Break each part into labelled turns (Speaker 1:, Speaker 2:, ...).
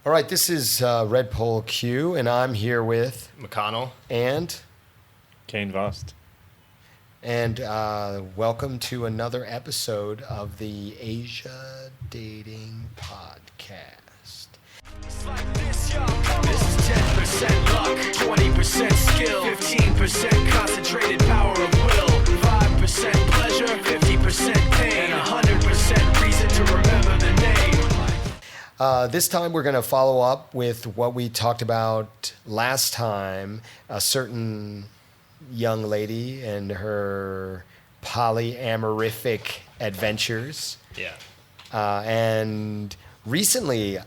Speaker 1: All right, this is Red Pole Q, and I'm here with
Speaker 2: McConnell.
Speaker 1: and
Speaker 3: Kane Vast.
Speaker 1: welcome to another episode of the Asia Dating Podcast.
Speaker 4: It's like this, yo. This is 10% luck, 20% skill, 15% concentrated power of will, 5% pleasure, 50% pain, and 100% reason to remember the name.
Speaker 1: This time we're going to follow up with what we talked about last time, a certain young lady and her polyamorific adventures.
Speaker 2: Yeah.
Speaker 1: And recently,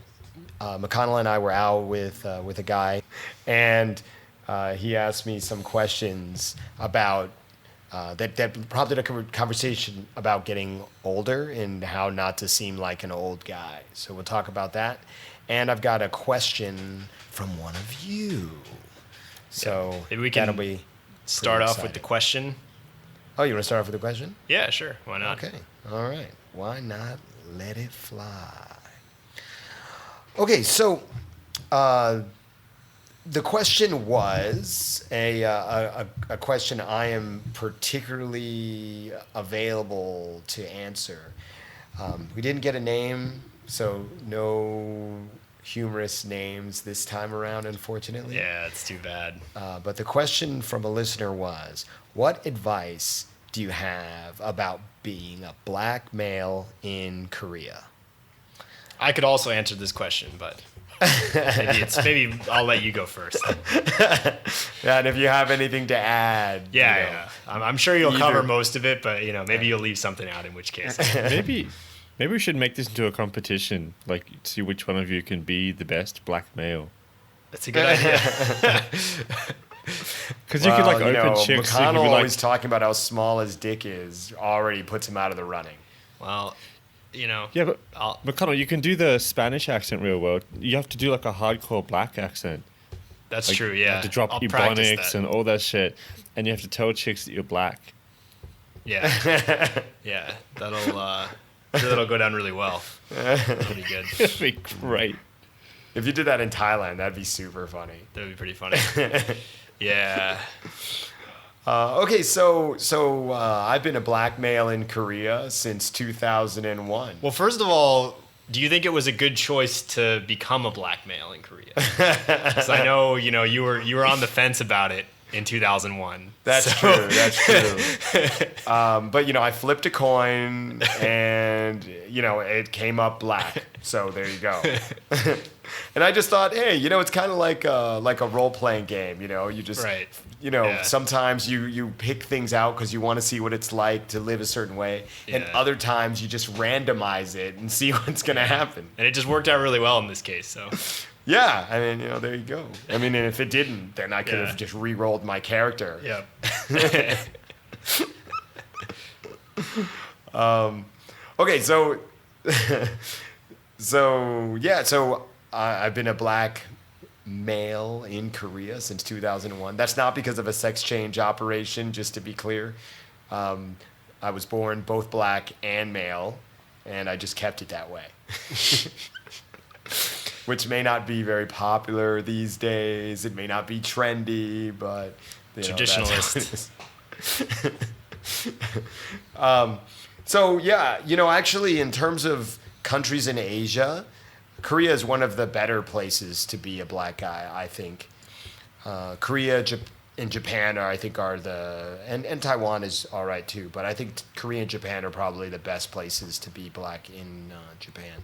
Speaker 1: McConnell and I were out with a guy, and he asked me some questions about that prompted a conversation about getting older and how not to seem like an old guy. So we'll talk about that. And I've got a question from one of you. So
Speaker 2: Maybe we can
Speaker 1: that'll be
Speaker 2: start
Speaker 1: pretty
Speaker 2: off with the
Speaker 1: exciting.
Speaker 2: question.
Speaker 1: Oh, you want to start off with the question?
Speaker 2: Yeah, sure. Why not?
Speaker 1: Okay. All right. Why not let it fly? Okay, so the question was a question I am particularly available to answer. We didn't get a name, so no humorous names this time around, unfortunately.
Speaker 2: Yeah, it's too bad.
Speaker 1: But the question from a listener was, what advice do you have about being a black male in Korea?
Speaker 2: I could also answer this question, but maybe I'll let you go first.
Speaker 1: Yeah, and if you have anything to add,
Speaker 2: Yeah. I'm sure you'll cover
Speaker 1: either-
Speaker 2: most of it, but maybe you'll leave something out. In which case,
Speaker 3: Maybe we should make this into a competition. Like, see which one of you can be the best black male.
Speaker 2: that's a good idea.
Speaker 3: Because you could like open chicks. You could
Speaker 1: McConnell
Speaker 3: be
Speaker 1: always
Speaker 3: like,
Speaker 1: talking about how small his dick is already puts him out of the running.
Speaker 2: Well,
Speaker 3: yeah, but
Speaker 2: I'll,
Speaker 3: McConnell, you can do the Spanish accent real well. You have to do like a hardcore black accent.
Speaker 2: that's
Speaker 3: Like,
Speaker 2: true.
Speaker 3: You
Speaker 2: Yeah,
Speaker 3: have to drop
Speaker 2: I'll practice
Speaker 3: ebonics
Speaker 2: that.
Speaker 3: and all that shit, and you have to tell chicks that you're black.
Speaker 2: Yeah, yeah. That'll go down really well. Pretty good.
Speaker 3: That'd be great.
Speaker 1: If you did that in Thailand, that'd be super funny.
Speaker 2: That'd be pretty funny. Yeah.
Speaker 1: Okay, so I've been a black male in Korea since 2001.
Speaker 2: Well, first of all, do you think it was a good choice to become a black male in Korea? Because I know, you were on the fence about it in 2001.
Speaker 1: That's true. That's true. But I flipped a coin, and it came up black. So there you go. And I just thought, hey, it's kind of like a role playing game. You just
Speaker 2: Right. Yeah.
Speaker 1: sometimes you pick things out because you want to see what it's like to live a certain way, and
Speaker 2: Yeah.
Speaker 1: other times you just randomize it and see what's gonna happen.
Speaker 2: And it just worked out really well in this case. So
Speaker 1: Yeah, I mean, there you go. I mean, and if it didn't, then I could
Speaker 2: Yeah.
Speaker 1: have just re-rolled my character.
Speaker 2: yeah.
Speaker 1: Okay, so I've been a black male in Korea since 2001. That's not because of a sex change operation, just to be clear. I was born both black and male, and I just kept it that way. Which may not be very popular these days. It may not be trendy, but that's how
Speaker 2: Traditionalist.
Speaker 1: it is. So yeah, actually, in terms of countries in Asia, Korea is one of the better places to be a black guy, I think. Korea and Japan are and Taiwan is all right too, but I think Korea and Japan are probably the best places to be black in Japan.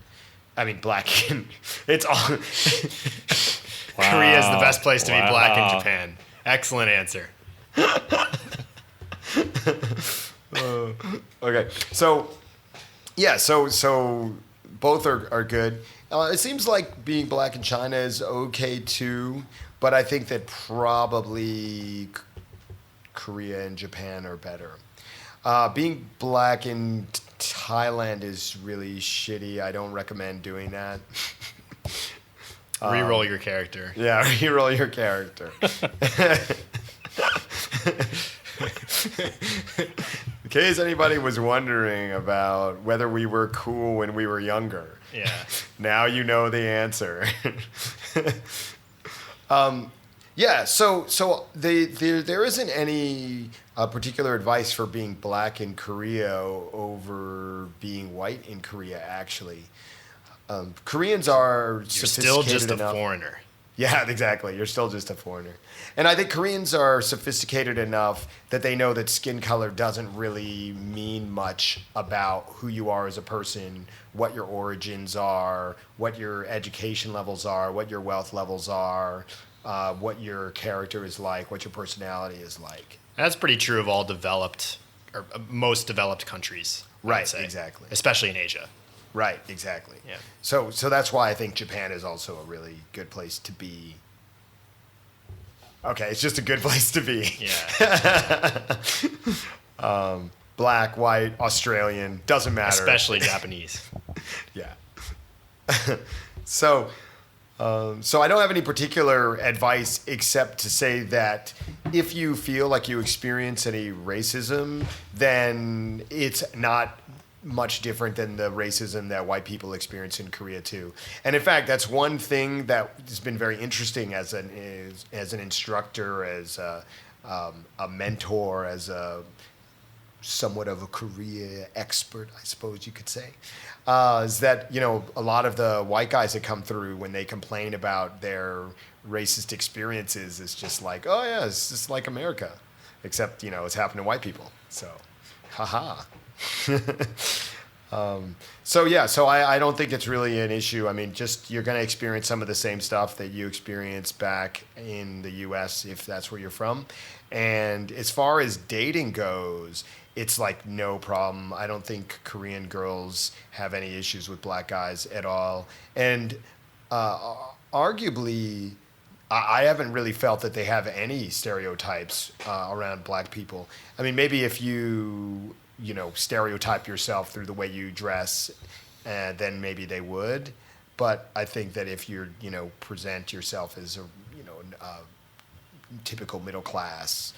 Speaker 1: I mean, black in, it's all.
Speaker 2: Korea is the best place to be black in
Speaker 3: Wow.
Speaker 2: Japan. Excellent answer.
Speaker 1: Okay, so yeah, so both are good. It seems like being black in China is okay too, but I think that probably Korea and Japan are better. Being black in Thailand is really shitty. I don't recommend doing that.
Speaker 2: Reroll your character.
Speaker 1: Yeah, reroll your character. In case anybody was wondering about whether we were cool when we were younger.
Speaker 2: Yeah.
Speaker 1: Now you know the answer. Yeah, so there isn't any particular advice for being black in Korea over being white in Korea, actually. Koreans are
Speaker 2: You're still just a
Speaker 1: enough.
Speaker 2: foreigner.
Speaker 1: Yeah, exactly. You're still just a foreigner. And I think Koreans are sophisticated enough that they know that skin color doesn't really mean much about who you are as a person, what your origins are, what your education levels are, what your wealth levels are, what your character is like, what your personality is like.
Speaker 2: That's pretty true of all developed, or most developed countries. I would
Speaker 1: Right,
Speaker 2: say.
Speaker 1: exactly.
Speaker 2: Especially in Asia.
Speaker 1: Right, exactly.
Speaker 2: Yeah.
Speaker 1: So that's why I think Japan is also a really good place to be. Okay, it's just a good place to be.
Speaker 2: Yeah.
Speaker 1: Black, white, Australian, doesn't matter.
Speaker 2: Especially Japanese.
Speaker 1: Yeah. So I don't have any particular advice except to say that if you feel like you experience any racism, then it's not much different than the racism that white people experience in Korea too. And in fact, that's one thing that has been very interesting as an instructor, as a mentor, as a somewhat of a Korea expert, I suppose you could say, is that, you know, a lot of the white guys that come through when they complain about their racist experiences is just like, oh yeah, it's just like America, except, you know, it's happened to white people. So, haha. So I don't think it's really an issue. I mean, just you're going to experience some of the same stuff that you experience back in the U.S. if that's where you're from. And as far as dating goes, it's like no problem. I don't think Korean girls have any issues with black guys at all. And arguably, I haven't really felt that they have any stereotypes around black people. I mean, maybe if you stereotype yourself through the way you dress, then maybe they would. But I think that if you're, present yourself as a typical middle class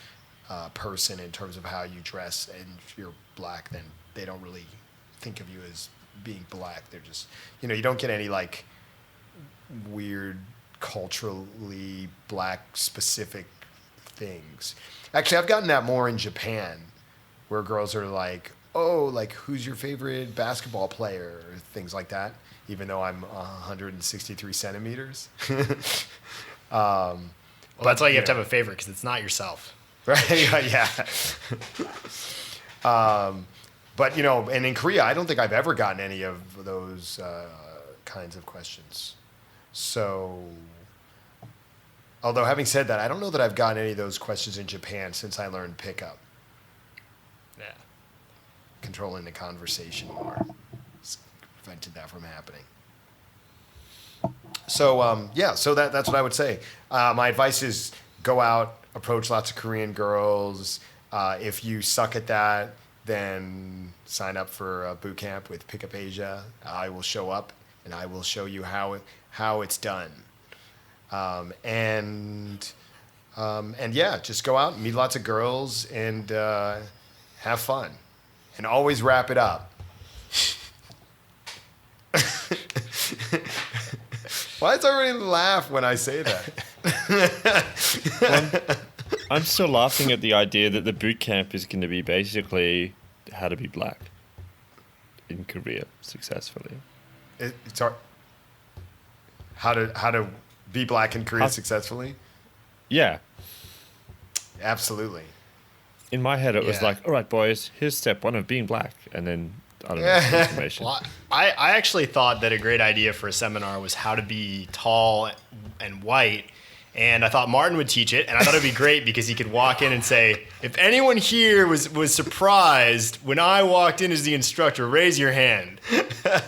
Speaker 1: person in terms of how you dress, and if you're black, then they don't really think of you as being black. They're just, you don't get any like weird culturally black specific things. Actually, I've gotten that more in Japan, where girls are like, oh, like, who's your favorite basketball player? Or things like that, even though I'm 163 centimeters.
Speaker 2: Well, that's why you have to have a favorite, because it's not yourself.
Speaker 1: Right, yeah. But, and in Korea, I don't think I've ever gotten any of those kinds of questions. So, although having said that, I don't know that I've gotten any of those questions in Japan since I learned pickup.
Speaker 2: Yeah.
Speaker 1: Controlling the conversation more. It's prevented that from happening. So, so that's what I would say. My advice is go out, approach lots of Korean girls. If you suck at that, then sign up for a boot camp with Pickup Asia. I will show up and I will show you how it's done. And yeah, just go out and meet lots of girls and have fun. And always wrap it up. Why does everybody laugh when I say that?
Speaker 3: I'm still laughing at the idea that the boot camp is going to be basically how to be black in Korea successfully.
Speaker 1: It's hard. How to be black in Korea successfully?
Speaker 3: Yeah.
Speaker 1: Absolutely.
Speaker 3: In my head, it was like, all right, boys, here's step one of being black. And then, I don't know, information.
Speaker 2: Well, I actually thought that a great idea for a seminar was how to be tall and white. And I thought Martin would teach it. And I thought it would be great because he could walk in and say, if anyone here was surprised when I walked in as the instructor, raise your hand. That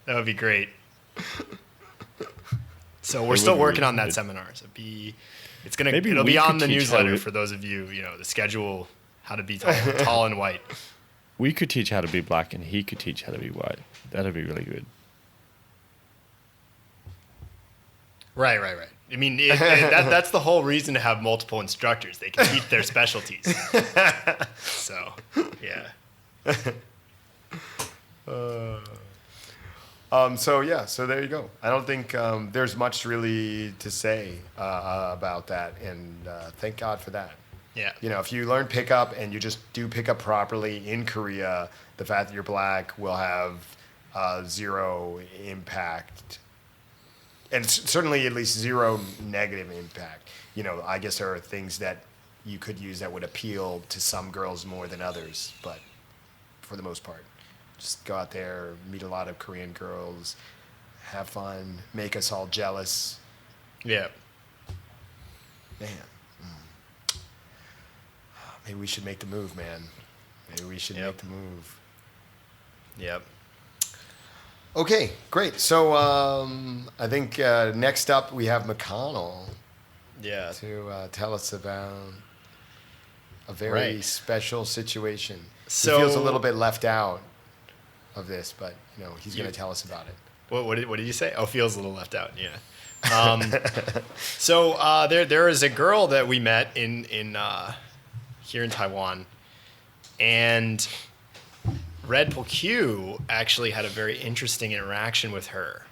Speaker 2: would be great. So we're still working on that seminar. So it'll be on the newsletter for those of you, the schedule, how to be tall and white.
Speaker 3: We could teach how to be black and he could teach how to be white. That'd be really good.
Speaker 2: Right. I mean, that's the whole reason to have multiple instructors. They can teach their specialties. So, yeah.
Speaker 1: So there you go. I don't think there's much really to say about that, and thank God for that.
Speaker 2: Yeah.
Speaker 1: You know, if you learn pickup and you just do pickup properly in Korea, the fact that you're black will have zero impact, and certainly at least zero negative impact. You know, I guess there are things that you could use that would appeal to some girls more than others, but for the most part, just go out there, meet a lot of Korean girls, have fun, make us all jealous.
Speaker 2: Yeah.
Speaker 1: Man. Maybe we should make the move, man. Maybe we should make the move.
Speaker 2: Yep.
Speaker 1: Okay, great. So I think next up we have McConnell
Speaker 2: Yeah.
Speaker 1: to tell us about a very special situation.
Speaker 2: So
Speaker 1: he feels a little bit left out of this, but you know he's going to tell us about it.
Speaker 2: What did you say? Oh, feels a little left out. Yeah. So there is a girl that we met in here in Taiwan, and Red Bull Q actually had a very interesting interaction with her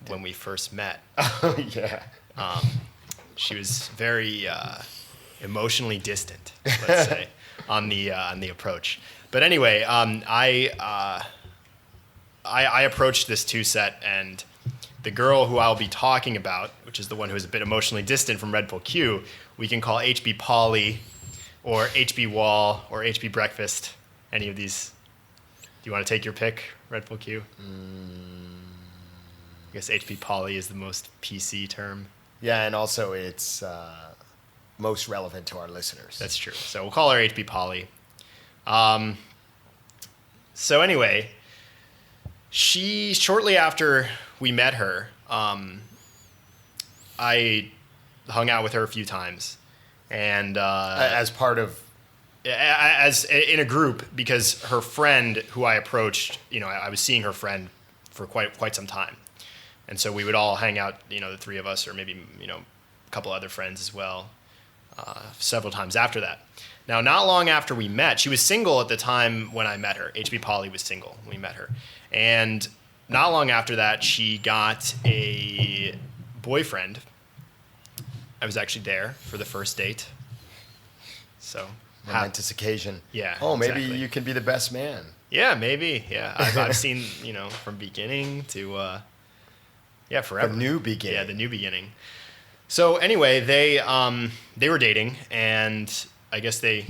Speaker 2: when we first met.
Speaker 1: Oh yeah.
Speaker 2: She was very emotionally distant, let's say, on the approach. But anyway, I approached this 2-set, and the girl who I'll be talking about, which is the one who is a bit emotionally distant from Red Bull Q, we can call HB Polly, or HB Wall, or HB Breakfast. Any of these? Do you want to take your pick, Red Bull Q? I guess HB Polly is the most PC term.
Speaker 1: Yeah, and also it's most relevant to our listeners.
Speaker 2: That's true. So we'll call her HB Polly. So anyway, she, shortly after we met her, I hung out with her a few times, and
Speaker 1: as part of
Speaker 2: as in a group, because her friend who I approached, you know, I was seeing her friend for quite some time, and so we would all hang out, you know, the three of us, or maybe, you know, a couple other friends as well, several times after that. Now, not long after we met, she was single at the time when I met her. HB Polly was single when we met her, and not long after that, she got a boyfriend. I was actually there for the first date. So
Speaker 1: momentous occasion.
Speaker 2: Yeah.
Speaker 1: Oh, maybe
Speaker 2: exactly.
Speaker 1: you can be the best man.
Speaker 2: Yeah, maybe. Yeah, I've seen, you know, from beginning to forever.
Speaker 1: The new beginning.
Speaker 2: Yeah, the new beginning. So anyway, they were dating, and I guess they,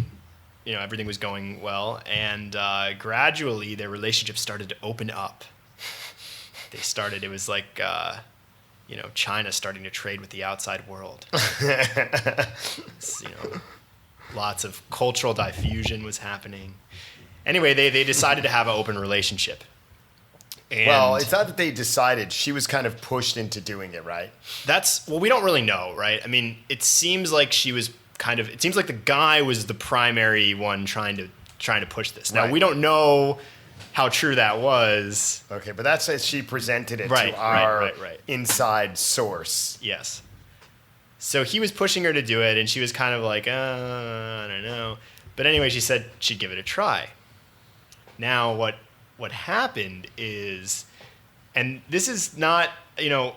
Speaker 2: you know, everything was going well, and gradually their relationship started to open up. It was like, you know, China starting to trade with the outside world. You know, lots of cultural diffusion was happening. Anyway, they decided to have an open relationship. And
Speaker 1: well, it's not that they decided. She was kind of pushed into doing it, right?
Speaker 2: we don't really know, right? I mean, it seems like she was it seems like the guy was the primary one trying to push this. Now,
Speaker 1: Right.
Speaker 2: we don't know how true that was.
Speaker 1: Okay, but that's as she presented it
Speaker 2: Right,
Speaker 1: to our
Speaker 2: right.
Speaker 1: inside source.
Speaker 2: Yes. So he was pushing her to do it, and she was kind of like, I don't know. But anyway, she said she'd give it a try. Now, what happened is, and this is not, you know,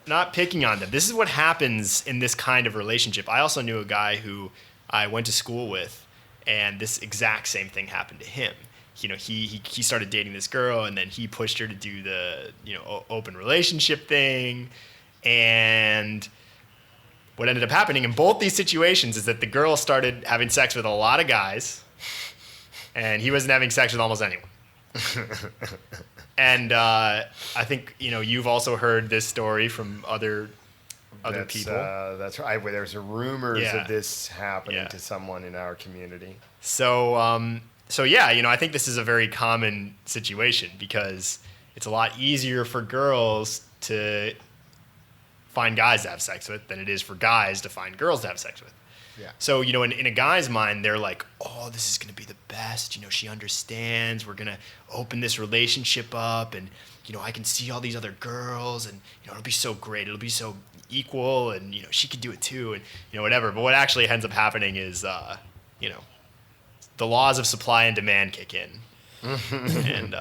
Speaker 2: not picking on them. This is what happens in this kind of relationship. I also knew a guy who I went to school with, and this exact same thing happened to him. You know, he started dating this girl, and then he pushed her to do the, you know, open relationship thing. And what ended up happening in both these situations is that the girl started having sex with a lot of guys, and he wasn't having sex with almost anyone. And I think, you know, you've also heard this story from other people.
Speaker 1: That's right. There's rumors
Speaker 2: Yeah.
Speaker 1: of this happening
Speaker 2: Yeah.
Speaker 1: to someone in our community.
Speaker 2: So yeah, you know, I think this is a very common situation, because it's a lot easier for girls to find guys to have sex with than it is for guys to find girls to have sex with.
Speaker 1: Yeah.
Speaker 2: So, you know, in a guy's mind, they're like, oh, this is going to be the best. You know, she understands. We're going to open this relationship up, and, you know, I can see all these other girls, and, you know, it'll be so great. It'll be so equal, and, you know, she could do it too, and, you know, whatever. But what actually ends up happening is, you know, the laws of supply and demand kick in, and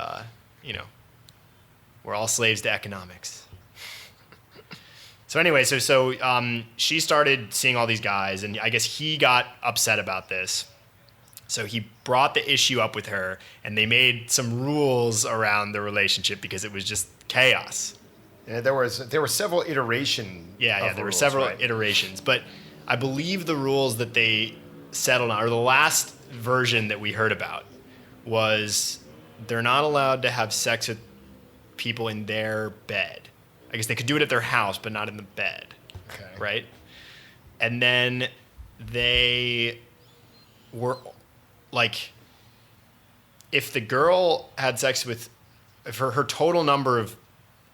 Speaker 2: we're all slaves to economics. So anyway, she started seeing all these guys, and I guess he got upset about this. So he brought the issue up with her, and they made some rules around the relationship because it was just chaos.
Speaker 1: Yeah, there were several iterations.
Speaker 2: There were several iterations, but I believe the rules that they settled on, or the last version that we heard about, was they're not allowed to have sex with people in their bed. I guess they could do it at their house, but not in the bed.
Speaker 1: Okay.
Speaker 2: Right? And then they were like, if the girl had sex with, if her total number of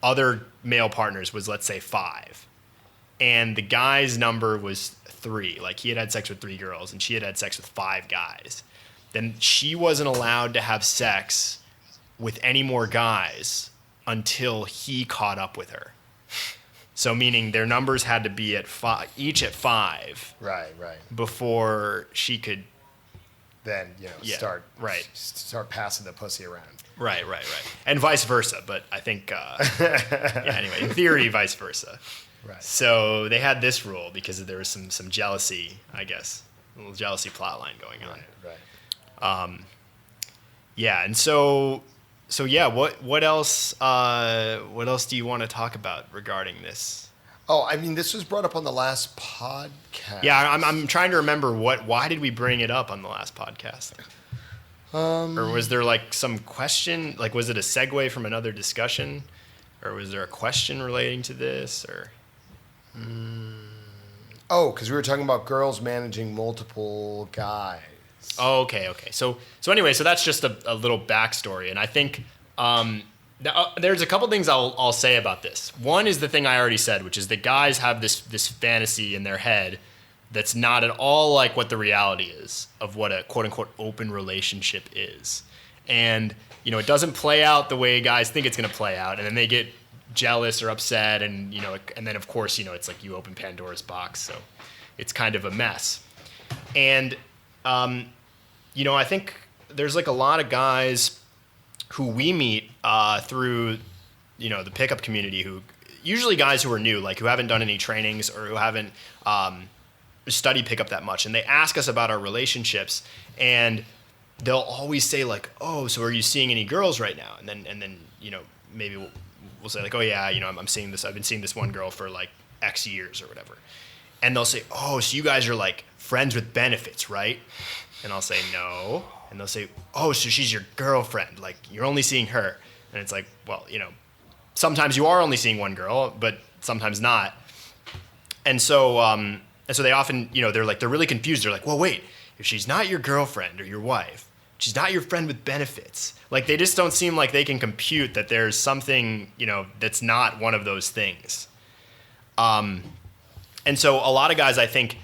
Speaker 2: other male partners was, let's say, 5, and the guy's number was 3, like he had sex with 3 girls and she had sex with 5 guys, then she wasn't allowed to have sex with any more guys until he caught up with her. So meaning their numbers had to be at 5, each at 5.
Speaker 1: Right.
Speaker 2: Before she could
Speaker 1: Then start passing the pussy around.
Speaker 2: Right. And vice versa, but I think anyway, in theory, vice versa.
Speaker 1: Right.
Speaker 2: So they had this rule because there was some jealousy, I guess, a little jealousy plot line going on.
Speaker 1: Right.
Speaker 2: And so what else do you want to talk about regarding this?
Speaker 1: Oh, I mean, this was brought up on the last podcast.
Speaker 2: Yeah, I'm trying to remember why did we bring it up on the last podcast? Or was there like some question? Like, was it a segue from another discussion? Or was there a question relating to this? Or
Speaker 1: Oh, because we were talking about girls managing multiple guys.
Speaker 2: Oh, okay. So anyway, so that's just a little backstory, and I think there's a couple things I'll say about this. One is the thing I already said, which is that guys have this fantasy in their head that's not at all like what the reality is of what a quote unquote open relationship is, and it doesn't play out the way guys think it's going to play out, and then they get jealous or upset, and and then of course it's like you open Pandora's box, so it's kind of a mess, and I think there's like a lot of guys who we meet through, the pickup community, who usually guys who are new, like who haven't done any trainings or who haven't studied pickup that much, and they ask us about our relationships, and they'll always say like, "Oh, so are you seeing any girls right now?" And then maybe we'll say like, "Oh yeah, I'm seeing this. I've been seeing this one girl for like X years or whatever," and they'll say, "Oh, so you guys are like friends with benefits, right?" And I'll say, "No." And they'll say, "Oh, so she's your girlfriend, like you're only seeing her." And it's like, well, sometimes you are only seeing one girl, but sometimes not. And so they often, they're really confused. They're like, "Well, wait, if she's not your girlfriend or your wife, she's not your friend with benefits." Like they just don't seem like they can compute that there's something, that's not one of those things. And so a lot of guys, I think,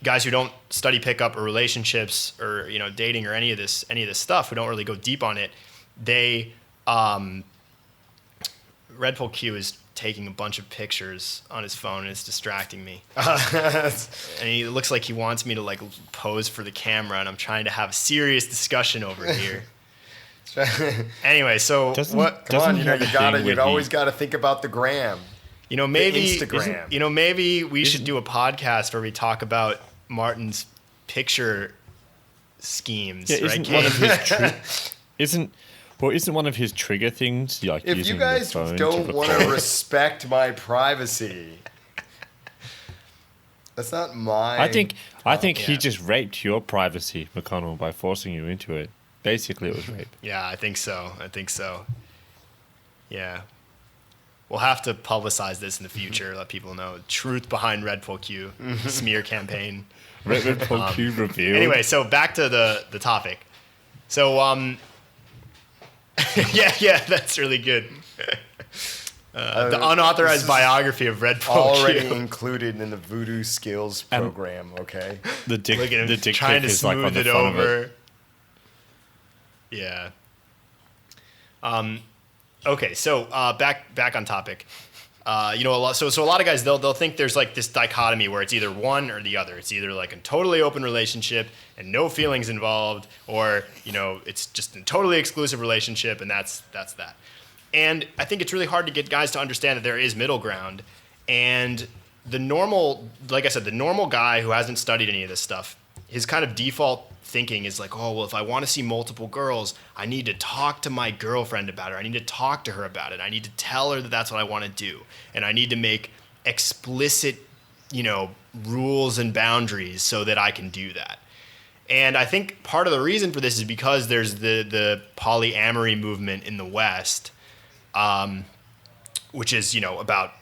Speaker 2: guys who don't study pickup or relationships or dating or any of this stuff, who don't really go deep on it, they Red Bull Q is taking a bunch of pictures on his phone and it's distracting me. And he looks like he wants me to like pose for the camera, and I'm trying to have a serious discussion over here. Anyway, so
Speaker 1: you've always got to think about the gram.
Speaker 2: Maybe
Speaker 1: Instagram.
Speaker 2: Maybe we should do a podcast where we talk about Martin's picture schemes, right?
Speaker 3: Isn't one of his trigger things like
Speaker 1: if
Speaker 3: using
Speaker 1: you guys
Speaker 3: the phone
Speaker 1: don't want to respect my privacy, that's not my.
Speaker 3: I think he just raped your privacy, McConnell, by forcing you into it. Basically, it was rape.
Speaker 2: Yeah, I think so. Yeah. We'll have to publicize this in the future, let people know. Truth behind Red Bull Q, smear campaign.
Speaker 3: Red Bull Q revealed.
Speaker 2: Anyway, so back to the topic. So, yeah, that's really good. The unauthorized biography of Red Bull
Speaker 1: already
Speaker 2: Q.
Speaker 1: included in the Voodoo Skills program, okay?
Speaker 3: The dick,
Speaker 2: Look at him
Speaker 3: the dick
Speaker 2: trying
Speaker 3: pic
Speaker 2: to
Speaker 3: is like on
Speaker 2: smooth
Speaker 3: the
Speaker 2: it
Speaker 3: front of
Speaker 2: over.
Speaker 3: it.
Speaker 2: Yeah. Okay, so back on topic. So a lot of guys they'll think there's like this dichotomy where it's either one or the other. It's either like a totally open relationship and no feelings involved, or it's just a totally exclusive relationship and that's that. And I think it's really hard to get guys to understand that there is middle ground. And the normal guy who hasn't studied any of this stuff, his kind of default thinking is like, oh, well, if I want to see multiple girls, I need to talk to my girlfriend about it. I need to talk to her about it. I need to tell her that that's what I want to do. And I need to make explicit, rules and boundaries so that I can do that. And I think part of the reason for this is because there's the polyamory movement in the West, which is, about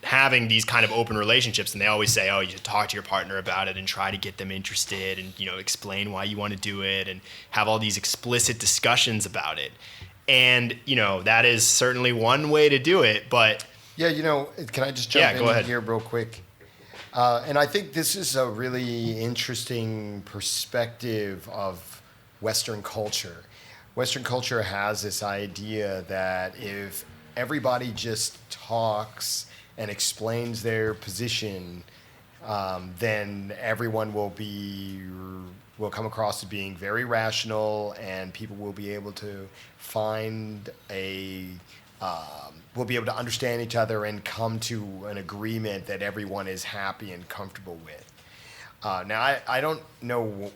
Speaker 2: having these kind of open relationships. And they always say, oh, you should talk to your partner about it and try to get them interested and, explain why you want to do it and have all these explicit discussions about it. And, that is certainly one way to do it, but...
Speaker 1: Yeah, can I just jump
Speaker 2: go
Speaker 1: in
Speaker 2: ahead.
Speaker 1: here real quick? And I think this is a really interesting perspective of Western culture. Western culture has this idea that if everybody just talks and explains their position, then everyone will come across as being very rational, and people will be able to will be able to understand each other and come to an agreement that everyone is happy and comfortable with. Now, I don't know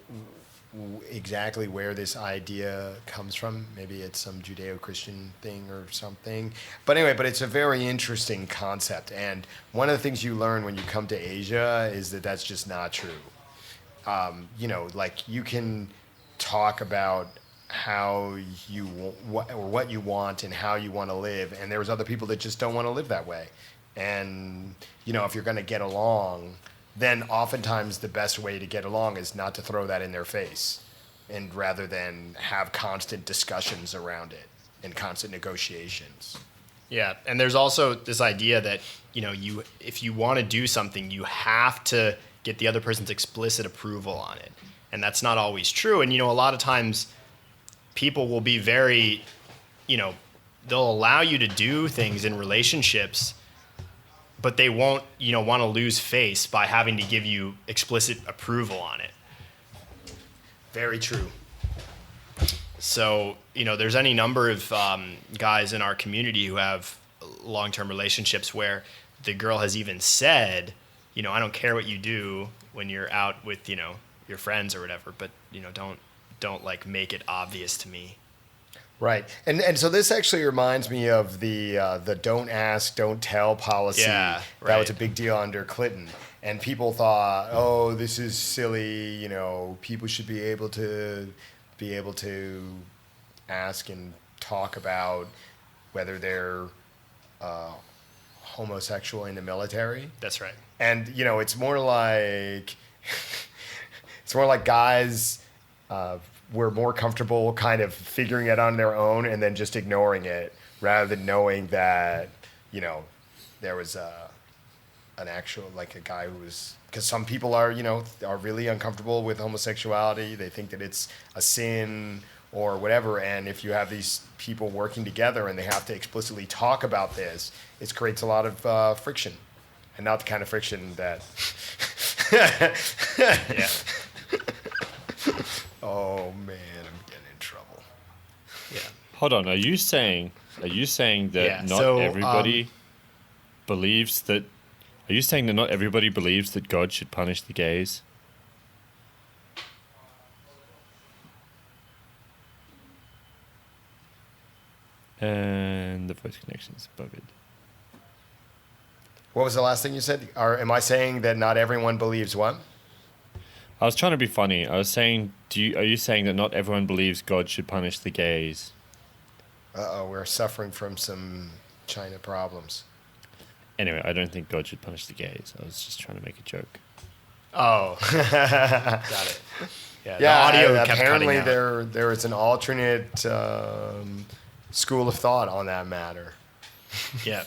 Speaker 1: exactly where this idea comes from. Maybe it's some Judeo-Christian thing or something. But anyway, it's a very interesting concept. And one of the things you learn when you come to Asia is that that's just not true. You can talk about how what you want and how you want to live, and there's other people that just don't want to live that way. And if you're going to get along, then oftentimes the best way to get along is not to throw that in their face, and rather than have constant discussions around it and constant negotiations.
Speaker 2: Yeah, and there's also this idea that if you want to do something, you have to get the other person's explicit approval on it, and that's not always true. And a lot of times people will be very, they'll allow you to do things in relationships, but they won't, want to lose face by having to give you explicit approval on it.
Speaker 1: Very true.
Speaker 2: So, there's any number of guys in our community who have long-term relationships where the girl has even said, I don't care what you do when you're out with, your friends or whatever, but, don't like make it obvious to me.
Speaker 1: Right. And so this actually reminds me of the don't ask, don't tell policy.
Speaker 2: Yeah, right.
Speaker 1: That was a big deal under Clinton. And people thought, oh, this is silly, people should be able to ask and talk about whether they're homosexual in the military.
Speaker 2: That's right.
Speaker 1: And it's more like guys were more comfortable kind of figuring it on their own and then just ignoring it, rather than knowing that there was an actual, like, a guy who was, because some people are really uncomfortable with homosexuality. They think that it's a sin or whatever, and if you have these people working together and they have to explicitly talk about this, it creates a lot of friction, and not the kind of friction that
Speaker 2: Yeah.
Speaker 1: Oh man, I'm getting in trouble.
Speaker 2: Yeah.
Speaker 3: Hold on. Are you saying that not
Speaker 2: so,
Speaker 3: everybody believes that? Are you saying that not everybody believes that God should punish the gays? And the voice connection's buggered.
Speaker 1: What was the last thing you said? Am I saying that not everyone believes what?
Speaker 3: I was trying to be funny. I was saying, are you saying that not everyone believes God should punish the gays?
Speaker 1: Uh-oh, we're suffering from some China problems.
Speaker 3: Anyway, I don't think God should punish the gays. I was just trying to make a joke.
Speaker 2: Oh, got it. Yeah, the
Speaker 1: Yeah,
Speaker 2: audio kept
Speaker 1: apparently
Speaker 2: cutting out.
Speaker 1: there is an alternate school of thought on that matter.
Speaker 2: Yeah.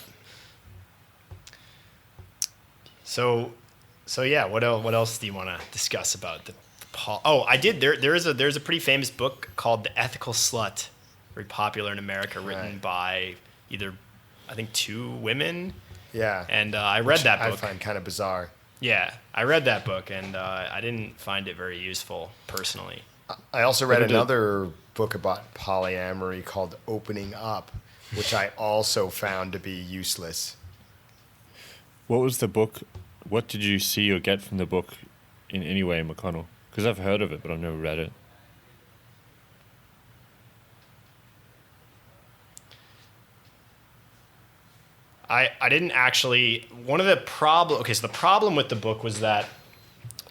Speaker 2: So yeah. What else do you want to discuss about the Paul? Oh, I did. There's a pretty famous book called The Ethical Slut, very popular in America, written by either, I think, two women.
Speaker 1: Yeah.
Speaker 2: And I read that
Speaker 1: I
Speaker 2: book.
Speaker 1: find kind of bizarre.
Speaker 2: Yeah, I read that book, and I didn't find it very useful personally.
Speaker 1: I also read
Speaker 3: Look at it.
Speaker 1: another book about polyamory called Opening Up, which I also found to be useless.
Speaker 3: What was the book? What did you see or get from the book in any way, McConnell? Because I've heard of it, but I've never read it.
Speaker 2: I didn't actually. One of the problem. Okay, so the problem with the book was that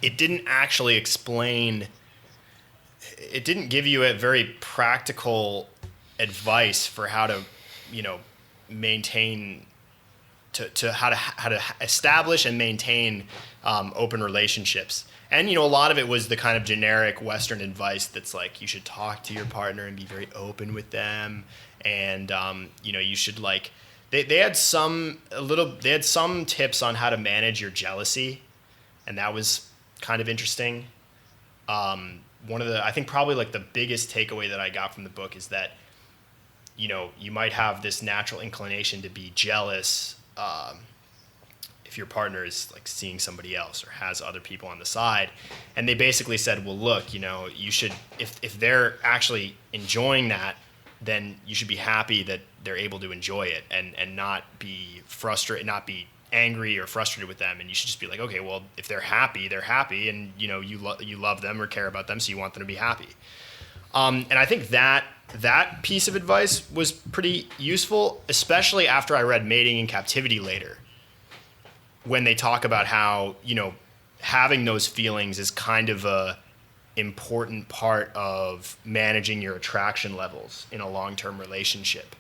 Speaker 2: it didn't actually explain. It didn't give you a very practical advice for how to, maintain to how to establish and maintain open relationships. And a lot of it was the kind of generic Western advice that's like you should talk to your partner and be very open with them, and you should like. They had some tips on how to manage your jealousy, and that was kind of interesting. I think probably like the biggest takeaway that I got from the book is that you might have this natural inclination to be jealous if your partner is like seeing somebody else or has other people on the side. And they basically said, well, look, you should, if they're actually enjoying that, then you should be happy that they're able to enjoy it and not be frustrated, not be angry or frustrated with them. And you should just be like, okay, well, if they're happy, and you love them or care about them, so you want them to be happy. And I think that piece of advice was pretty useful, especially after I read Mating in Captivity later, when they talk about how having those feelings is kind of a important part of managing your attraction levels in a long-term relationship.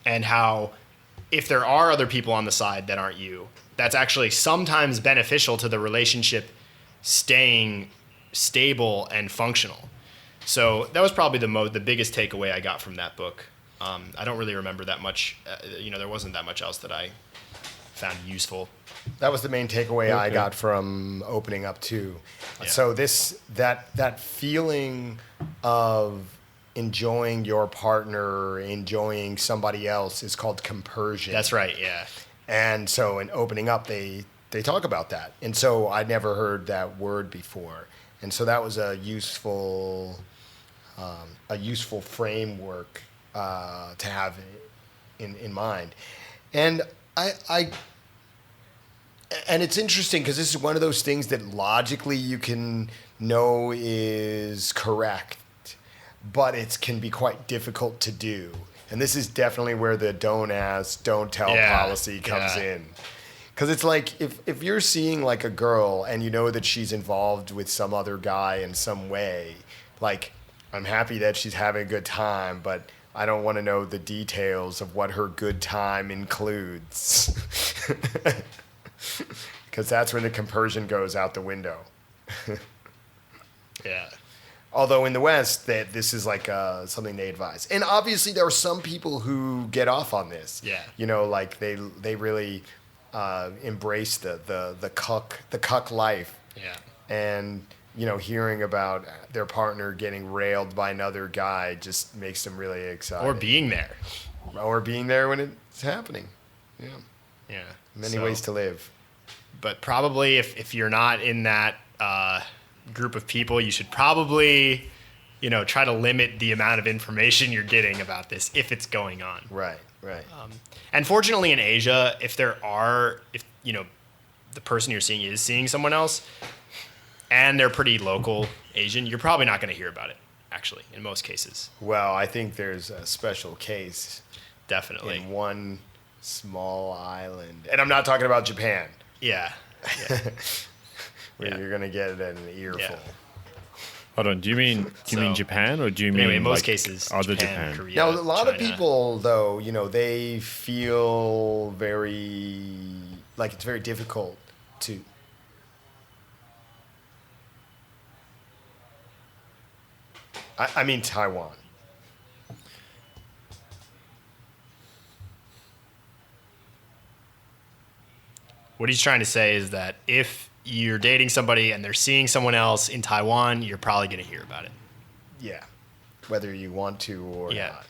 Speaker 2: And how if there are other people on the side that aren't you, that's actually sometimes beneficial to the relationship staying stable and functional. So that was probably the biggest takeaway I got from that book. I don't really remember that much. There wasn't that much else that I found useful.
Speaker 1: That was the main takeaway I got from Opening Up too.
Speaker 2: Yeah.
Speaker 1: So that feeling of enjoying your partner, enjoying somebody else is called compersion.
Speaker 2: That's right, yeah.
Speaker 1: And so in Opening Up, they talk about that. And so I'd never heard that word before. And so that was a useful framework to have in mind. And and it's interesting because this is one of those things that logically you can know is correct, but it can be quite difficult to do. And this is definitely where the don't ask, don't tell policy comes in. Because it's like if you're seeing like a girl and you know that she's involved with some other guy in some way, like I'm happy that she's having a good time, but I don't want to know the details of what her good time includes. Because that's when the compersion goes out the window.
Speaker 2: Yeah.
Speaker 1: Although in the West, this is like something they advise. And obviously there are some people who get off on this.
Speaker 2: Yeah.
Speaker 1: Like they really embrace the cuck life.
Speaker 2: Yeah.
Speaker 1: And, hearing about their partner getting railed by another guy just makes them really excited.
Speaker 2: Or being there.
Speaker 1: Or being there when it's happening. Yeah.
Speaker 2: Yeah.
Speaker 1: Many ways to live.
Speaker 2: But probably if you're not in that group of people, you should probably, try to limit the amount of information you're getting about this if it's going on.
Speaker 1: Right.
Speaker 2: And fortunately in Asia, if the person you're seeing is seeing someone else and they're pretty local Asian, you're probably not going to hear about it, actually, in most cases.
Speaker 1: Well, I think there's a special case.
Speaker 2: Definitely.
Speaker 1: In one small island. And I'm not talking about Japan.
Speaker 2: Yeah.
Speaker 1: Where you're going to get an earful.
Speaker 2: Yeah.
Speaker 3: Hold on. Do you mean Japan or do you mean
Speaker 2: anyway, in most
Speaker 3: like
Speaker 2: cases,
Speaker 3: other
Speaker 2: Japan,
Speaker 3: Japan?
Speaker 2: Korea,
Speaker 1: Now, a lot of
Speaker 2: China.
Speaker 1: people, though, they feel like it's very difficult to. I mean Taiwan.
Speaker 2: What he's trying to say is that if you're dating somebody and they're seeing someone else in Taiwan, you're probably going to hear about it.
Speaker 1: Yeah. Whether you want to or not.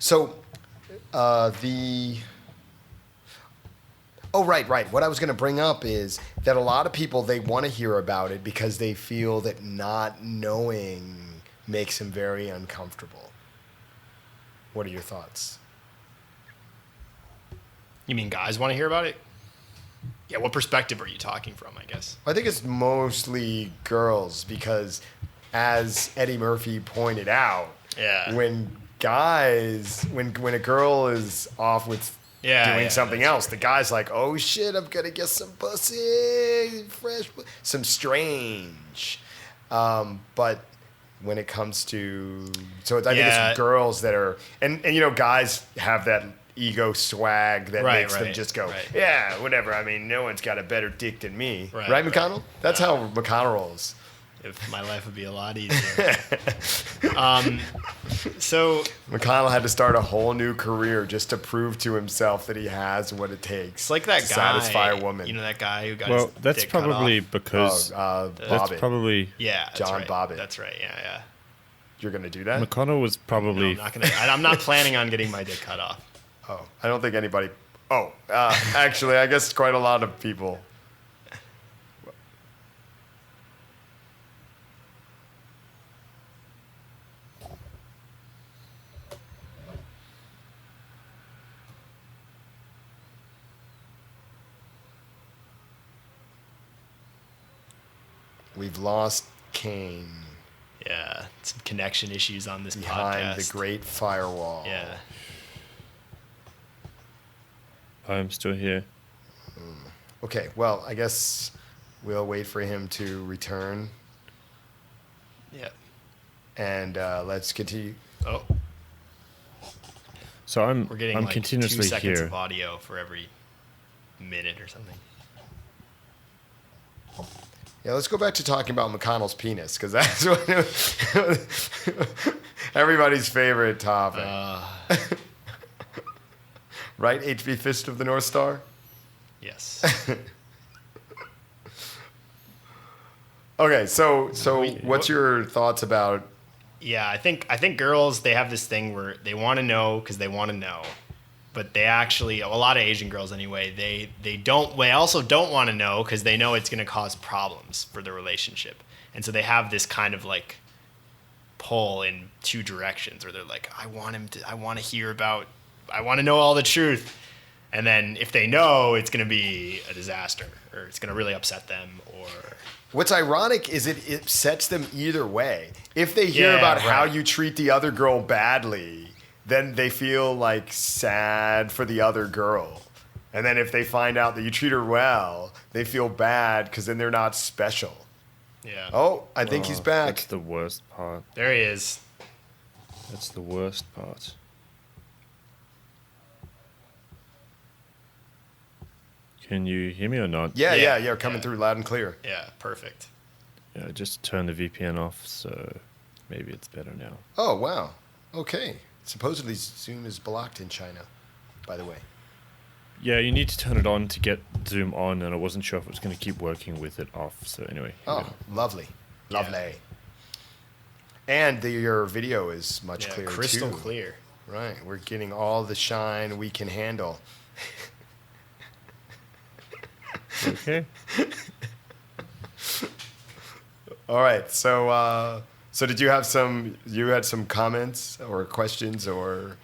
Speaker 1: So Oh, right. What I was going to bring up is that a lot of people, they want to hear about it because they feel that not knowing makes them very uncomfortable. What are your thoughts?
Speaker 2: You mean guys want to hear about it? Yeah, what perspective are you talking from, I guess?
Speaker 1: I think it's mostly girls because, as Eddie Murphy pointed out,
Speaker 2: Yeah.
Speaker 1: when a girl is off with doing something else, the guy's like, oh shit, I'm gonna get some pussy, some strange. But when it comes to, I think it's girls that are, and guys have that ego swag that makes them just go, yeah, whatever. I mean, no one's got a better dick than me, right, McConnell? That's how McConnell rolls.
Speaker 2: If my life would be a lot easier. So
Speaker 1: McConnell had to start a whole new career just to prove to himself that he has what it takes.
Speaker 2: It's like that
Speaker 1: to
Speaker 2: guy,
Speaker 1: satisfy a woman.
Speaker 2: You know that guy who got
Speaker 3: Well,
Speaker 2: his
Speaker 3: that's
Speaker 2: dick cut
Speaker 3: probably
Speaker 2: off?
Speaker 3: because
Speaker 1: Bobbitt.
Speaker 3: that's probably
Speaker 2: That's
Speaker 1: John
Speaker 2: right.
Speaker 1: Bobbitt.
Speaker 2: That's right. Yeah.
Speaker 1: You're gonna do that?
Speaker 3: McConnell was probably.
Speaker 2: No, I'm not planning on getting my dick cut off.
Speaker 1: Oh, I don't think anybody. Oh, actually, I guess quite a lot of people. We've lost Kane
Speaker 2: Yeah, some connection issues on this
Speaker 1: behind
Speaker 2: podcast.
Speaker 1: the great firewall.
Speaker 2: Yeah.
Speaker 3: I'm still here.
Speaker 1: Okay, well, I guess we'll wait for him to return,
Speaker 2: Yeah.
Speaker 1: and let's continue.
Speaker 2: Oh,
Speaker 3: So I'm
Speaker 2: we're getting
Speaker 3: I'm
Speaker 2: like 2
Speaker 3: continuously
Speaker 2: seconds
Speaker 3: here.
Speaker 2: of audio for every minute or something.
Speaker 1: Yeah, let's go back to talking about McConnell's penis, because that's what everybody's favorite topic. Right, HB Fist of the North Star?
Speaker 2: Yes.
Speaker 1: Okay, so what's your thoughts about?
Speaker 2: Yeah, I think girls, they have this thing where they want to know because they want to know, but they actually, a lot of Asian girls anyway, they also don't want to know because they know it's going to cause problems for the relationship, and so they have this kind of like pull in 2 directions where they're like, I want to know all the truth, and then if they know, it's going to be a disaster or it's going to really upset them or.
Speaker 1: What's ironic is it sets them either way. If they hear about how you treat the other girl badly, then they feel like sad for the other girl. And then if they find out that you treat her well, they feel bad because then they're not special.
Speaker 2: Yeah.
Speaker 1: Oh, I think he's back.
Speaker 3: That's the worst part.
Speaker 2: There he is.
Speaker 3: That's the worst part. Can you hear me or not?
Speaker 1: Yeah, coming through loud and clear.
Speaker 2: Yeah, perfect.
Speaker 3: Yeah, just turn the VPN off, so maybe it's better now.
Speaker 1: Oh, wow. Okay. Supposedly Zoom is blocked in China, by the way.
Speaker 3: Yeah, you need to turn it on to get Zoom on, and I wasn't sure if it was going to keep working with it off. So anyway.
Speaker 1: Oh, lovely. Lovely. And your video is much clearer,
Speaker 2: crystal
Speaker 1: too.
Speaker 2: clear.
Speaker 1: Right. We're getting all the shine we can handle.
Speaker 3: Okay.
Speaker 1: All right. So did you had some comments or questions or?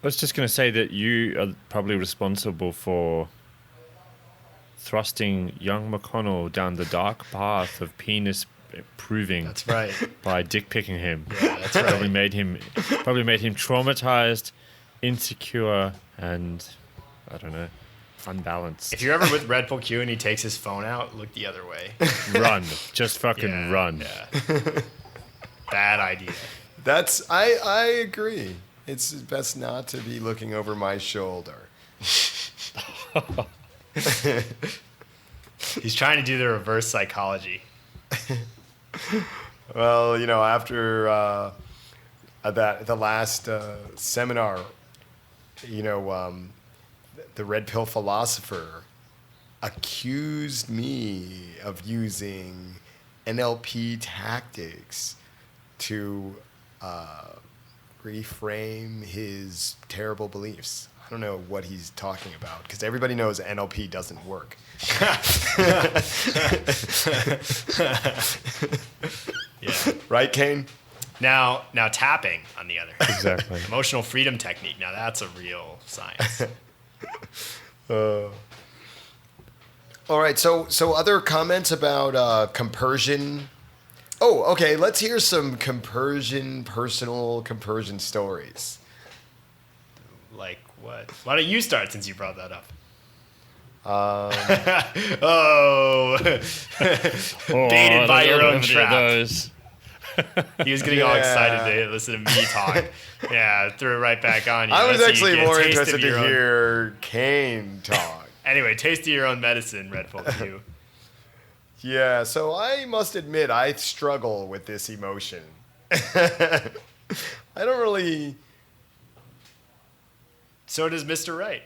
Speaker 3: I was just going to say that you are probably responsible for thrusting young McConnell down the dark path of penis proving.
Speaker 2: That's right.
Speaker 3: By dick picking him.
Speaker 2: Yeah, that's right.
Speaker 3: Probably made him traumatized, insecure, and I don't know, unbalanced.
Speaker 2: If you're ever with Red Bull Q and he takes his phone out, look the other way.
Speaker 3: Run, just fucking run.
Speaker 2: Yeah. Bad idea.
Speaker 1: I agree. It's best not to be looking over my shoulder.
Speaker 2: He's trying to do the reverse psychology.
Speaker 1: Well, after the last seminar, the red pill philosopher accused me of using NLP tactics to reframe his terrible beliefs. I don't know what he's talking about because everybody knows NLP doesn't work.
Speaker 2: Yeah.
Speaker 1: Right, Kane?
Speaker 2: Now tapping on the other.
Speaker 3: Exactly.
Speaker 2: Emotional freedom technique. Now that's a real science.
Speaker 1: All right, so other comments about compersion. Oh, okay, let's hear some personal compersion stories.
Speaker 2: Like what? Why don't you start since you brought that up? Baited by your own trap.
Speaker 3: Those.
Speaker 2: He was getting all excited to listen to me talk. Yeah, threw it right back on you.
Speaker 1: I was
Speaker 2: That's how you
Speaker 1: actually
Speaker 2: get a
Speaker 1: more
Speaker 2: taste of
Speaker 1: interested to
Speaker 2: your own-
Speaker 1: hear Kane talk.
Speaker 2: Anyway, taste of your own medicine, Red Bull Q.
Speaker 1: Yeah, so I must admit I struggle with this emotion. I don't really...
Speaker 2: So does Mr. Right.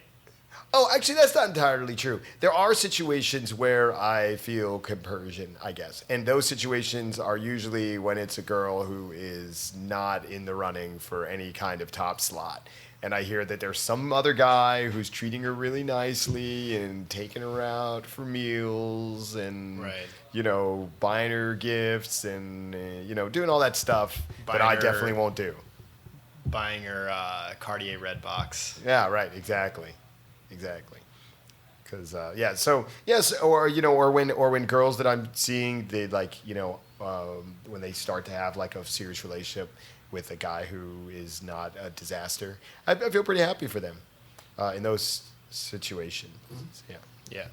Speaker 1: Oh, actually, that's not entirely true. There are situations where I feel compersion, I guess. And those situations are usually when it's a girl who is not in the running for any kind of top slot. And I hear that there's some other guy who's treating her really nicely and taking her out for meals and,
Speaker 2: Right.
Speaker 1: you know, buying her gifts and, you know, doing all that stuff that I definitely won't do.
Speaker 2: Buying her Cartier red box.
Speaker 1: Yeah, right. Exactly. Because yeah, so yes, or you know, or when girls that I'm seeing, they like, you know, when they start to have like a serious relationship with a guy who is not a disaster, I feel pretty happy for them in those situations. Yeah.
Speaker 2: Yeah.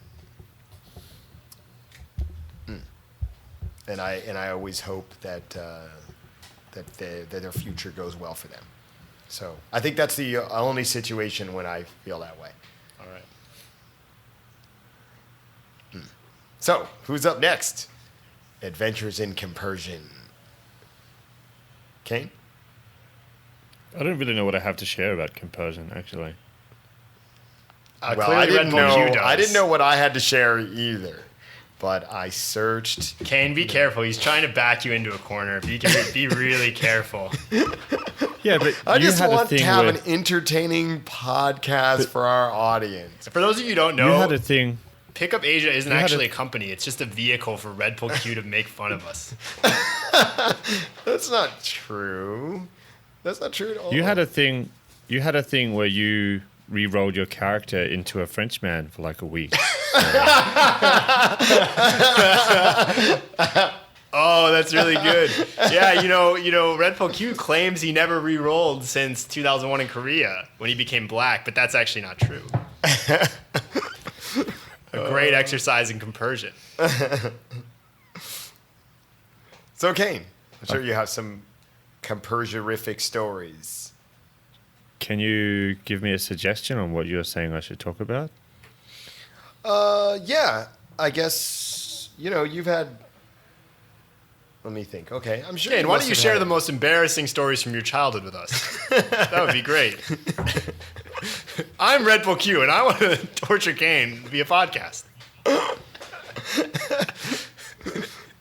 Speaker 1: And I always hope that that their future goes well for them. So I think that's the only situation when I feel that way.
Speaker 2: All right.
Speaker 1: So who's up next? Adventures in Compersion. Kane?
Speaker 3: I don't really know what I have to share about compersion, actually.
Speaker 1: Well,
Speaker 2: Clearly
Speaker 1: I didn't
Speaker 2: Red Bull Q
Speaker 1: know.
Speaker 2: does.
Speaker 1: I didn't know what I had to share either, but I searched.
Speaker 2: Kane, be careful. He's trying to back you into a corner. Be really careful.
Speaker 3: Yeah, but
Speaker 1: I
Speaker 3: you
Speaker 1: just
Speaker 3: had a
Speaker 1: want to
Speaker 3: thing
Speaker 1: have
Speaker 3: where
Speaker 1: an entertaining podcast for our audience.
Speaker 2: For those of you who don't
Speaker 3: you
Speaker 2: know,
Speaker 3: had a thing.
Speaker 2: Pickup Asia isn't
Speaker 3: had
Speaker 2: actually
Speaker 3: a-
Speaker 2: a company. It's just a vehicle for Red Bull Q to make fun of us.
Speaker 1: That's not true. That's not true at all.
Speaker 3: You had a thing. You had a thing where you re-rolled your character into a Frenchman for like a week.
Speaker 2: Oh, that's really good. Yeah, you know, Red Bull Q claims he never re-rolled since 2001 in Korea when he became black, but that's actually not true. A great exercise in compersion.
Speaker 1: So, Kane, I'm sure you have some compersionific stories.
Speaker 3: Can you give me a suggestion on what you're saying I should talk about?
Speaker 1: Yeah, I guess, you know, you've had. Let me think. Okay, I'm sure.
Speaker 2: Kane, why
Speaker 1: must
Speaker 2: don't you
Speaker 1: have
Speaker 2: share
Speaker 1: had-
Speaker 2: the most embarrassing stories from your childhood with us? That would be great. I'm Red Bull Q, and I want to torture Kane via podcast.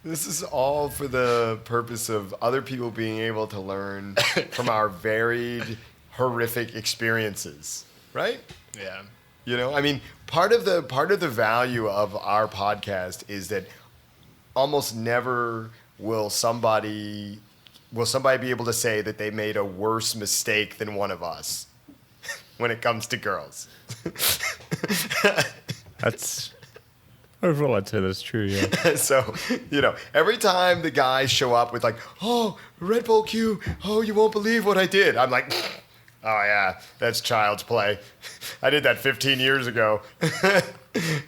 Speaker 1: This is all for the purpose of other people being able to learn from our varied, horrific experiences, right?
Speaker 2: Yeah.
Speaker 1: You know, I mean, part of the value of our podcast is that almost never will somebody be able to say that they made a worse mistake than one of us when it comes to girls.
Speaker 3: That's overall, I'd say that's true. Yeah.
Speaker 1: So, you know, every time the guys show up with like, "Oh, Red Bull Q, oh, you won't believe what I did," I'm like, "Oh yeah, that's child's play. I did that 15 years ago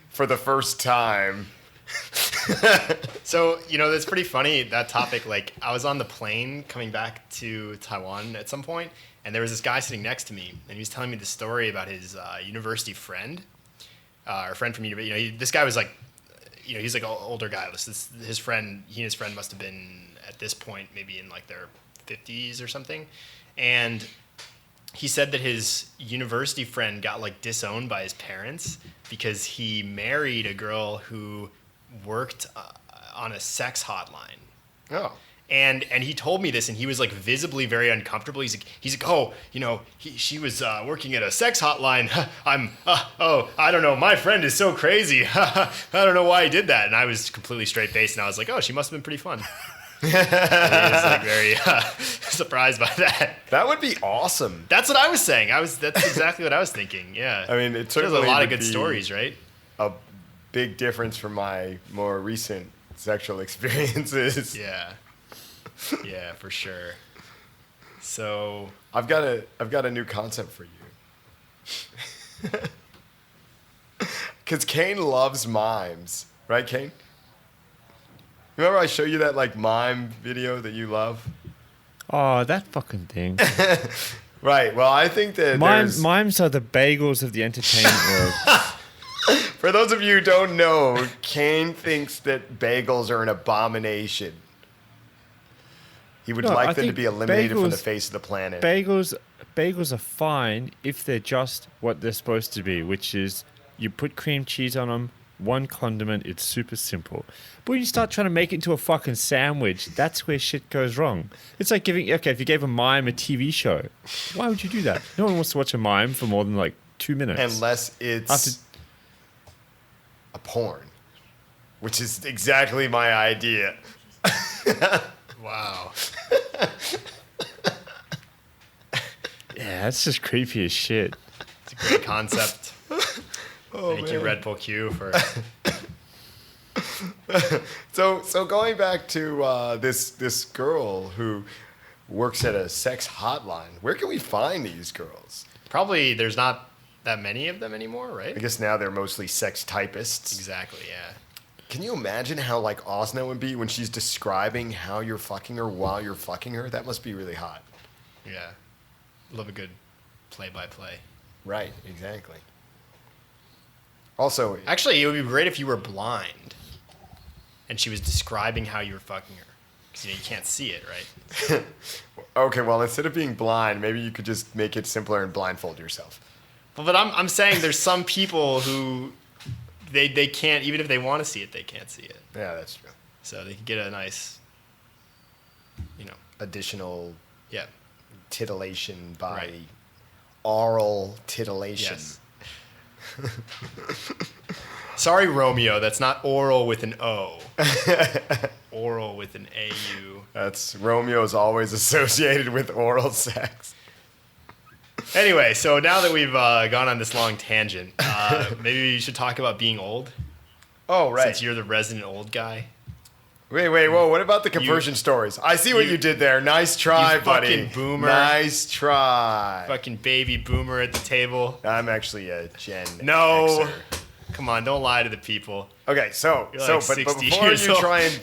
Speaker 1: for the first time."
Speaker 2: So, you know, that's pretty funny, that topic. Like, I was on the plane coming back to Taiwan at some point, and there was this guy sitting next to me, and he was telling me the story about his university friend, or friend from university. You know, this guy was like, you know, he's like an older guy. His friend, he and his friend must have been, at this point, maybe in like their 50s or something. And he said that his university friend got like disowned by his parents because he married a girl who worked on a sex hotline.
Speaker 1: Oh.
Speaker 2: And he told me this, and he was like visibly very uncomfortable. He's like, oh, you know, she was working at a sex hotline. I don't know. My friend is so crazy. I don't know why he did that. And I was completely straight faced, and I was like, oh, she must have been pretty fun. And he was like very surprised by that.
Speaker 1: That would be awesome.
Speaker 2: That's what I was saying. That's exactly what I was thinking. Yeah.
Speaker 1: I mean, it
Speaker 2: There's
Speaker 1: certainly
Speaker 2: a lot of
Speaker 1: would
Speaker 2: good
Speaker 1: be
Speaker 2: stories, right?
Speaker 1: a big difference from my more recent sexual experiences.
Speaker 2: Yeah. Yeah, for sure. So
Speaker 1: I've got a new concept for you. Because Kane loves mimes, right, Kane? Remember I showed you that like mime video that you love?
Speaker 3: Oh, that fucking thing.
Speaker 1: Right. Well, I think that
Speaker 3: Mimes are the bagels of the entertainment world.
Speaker 1: for those of you who don't know, Kane thinks that bagels are an abomination. He would
Speaker 3: No, I
Speaker 1: like them to
Speaker 3: think
Speaker 1: be eliminated from the
Speaker 3: bagels-
Speaker 1: face of the planet.
Speaker 3: Bagels are fine if they're just what they're supposed to be, which is you put cream cheese on them, one condiment, it's super simple. But when you start trying to make it into a fucking sandwich, that's where shit goes wrong. It's like if you gave a mime a TV show, why would you do that? No one wants to watch a mime for more than like 2 minutes.
Speaker 1: Unless it's a porn, which is exactly my idea.
Speaker 2: wow.
Speaker 3: Yeah, that's just creepy as shit.
Speaker 2: It's a great concept. Thank you,
Speaker 1: man.
Speaker 2: Red Bull Q, for
Speaker 1: So going back to this girl who works at a sex hotline, where can we find these girls?
Speaker 2: probably there's not that many of them anymore, right?
Speaker 1: I guess now they're mostly sex typists.
Speaker 2: Exactly, yeah.
Speaker 1: Can you imagine how like awesome that would be when she's describing how you're fucking her while you're fucking her? That must be really hot.
Speaker 2: Yeah. Love a good play-by-play.
Speaker 1: Right, exactly. Also,
Speaker 2: Actually, it would be great if you were blind and she was describing how you were fucking her. Because you can't see it, right?
Speaker 1: okay, well, instead of being blind, maybe you could just make it simpler and blindfold yourself.
Speaker 2: But I'm saying there's some people who they can't, even if they want to see it, they can't see it.
Speaker 1: Yeah, that's true.
Speaker 2: So they could get a nice,
Speaker 1: Additional
Speaker 2: yeah.
Speaker 1: titillation by
Speaker 2: Right.
Speaker 1: oral titillation.
Speaker 2: Yes. Sorry, Romeo, that's not oral with an O. Oral with an A-U.
Speaker 1: That's Romeo's always associated with oral sex.
Speaker 2: Anyway, so now that we've gone on this long tangent, maybe you should talk about being old.
Speaker 1: Oh, right.
Speaker 2: Since you're the resident old guy.
Speaker 1: Wait, whoa, what about the conversion stories? I see what you did there. Nice try,
Speaker 2: you
Speaker 1: buddy.
Speaker 2: fucking boomer.
Speaker 1: Nice try.
Speaker 2: Fucking baby boomer at the table.
Speaker 1: I'm actually a Gen
Speaker 2: No.
Speaker 1: Xer.
Speaker 2: Come on, don't lie to the people.
Speaker 1: Okay, so
Speaker 2: You're like
Speaker 1: but
Speaker 2: 60
Speaker 1: before
Speaker 2: years
Speaker 1: you
Speaker 2: old.
Speaker 1: try and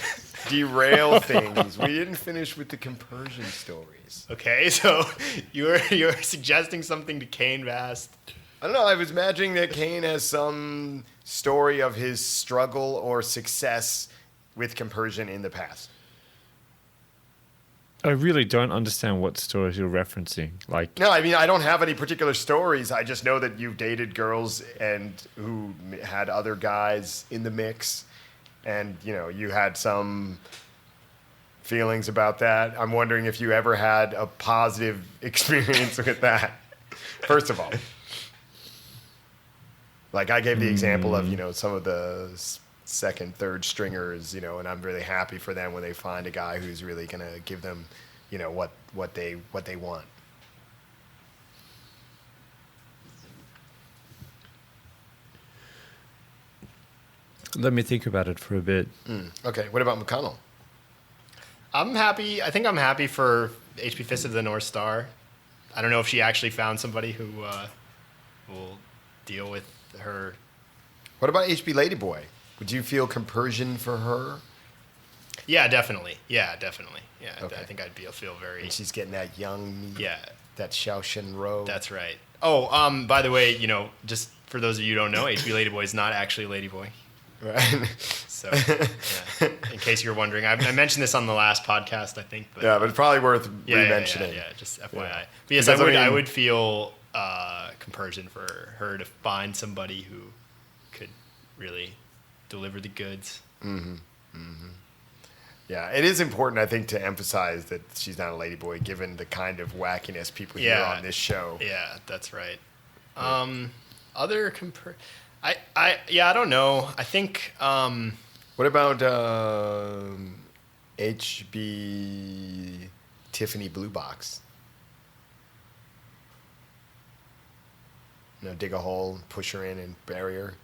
Speaker 1: derail things, we didn't finish with the compersion stories.
Speaker 2: Okay, so you're suggesting something to Kane Vast.
Speaker 1: I don't know. I was imagining that Kane has some story of his struggle or success with compersion in the past.
Speaker 3: I really don't understand what stories you're referencing. Like,
Speaker 1: No, I mean, I don't have any particular stories. I just know that you've dated girls and who had other guys in the mix, and you had some feelings about that. I'm wondering if you ever had a positive experience with that. First of all, like I gave the example of some of the second, third stringers, and I'm really happy for them when they find a guy who's really gonna give them, what they want.
Speaker 3: let me think about it for a bit.
Speaker 1: Okay, what about McConnell?
Speaker 2: I'm happy. I think I'm happy for HP Fist of the North Star. I don't know if she actually found somebody who will deal with her.
Speaker 1: What about HB Ladyboy? Would you feel compersion for her?
Speaker 2: Yeah, definitely. Yeah.
Speaker 1: Okay.
Speaker 2: I think I'd feel very.
Speaker 1: And she's getting that young,
Speaker 2: Yeah,
Speaker 1: that Xiaoshen robe.
Speaker 2: that's right. Oh, by the way, just for those of you who don't know, HB Ladyboy is not actually Ladyboy.
Speaker 1: right.
Speaker 2: So, yeah, in case you're wondering, I mentioned this on the last podcast, I think. But,
Speaker 1: Yeah, but it's probably worth
Speaker 2: yeah,
Speaker 1: re-mentioning.
Speaker 2: Yeah, just FYI.
Speaker 1: Yeah.
Speaker 2: But yes,
Speaker 1: Because,
Speaker 2: I
Speaker 1: I
Speaker 2: would
Speaker 1: mean-
Speaker 2: feel compersion for her to find somebody who could really deliver the goods.
Speaker 1: Yeah, it is important, I think, to emphasize that she's not a ladyboy, given the kind of wackiness people hear on this show.
Speaker 2: Yeah, that's right. I don't know. I think
Speaker 1: What about HB Tiffany Blue Box? Dig a hole, push her in, and bury her.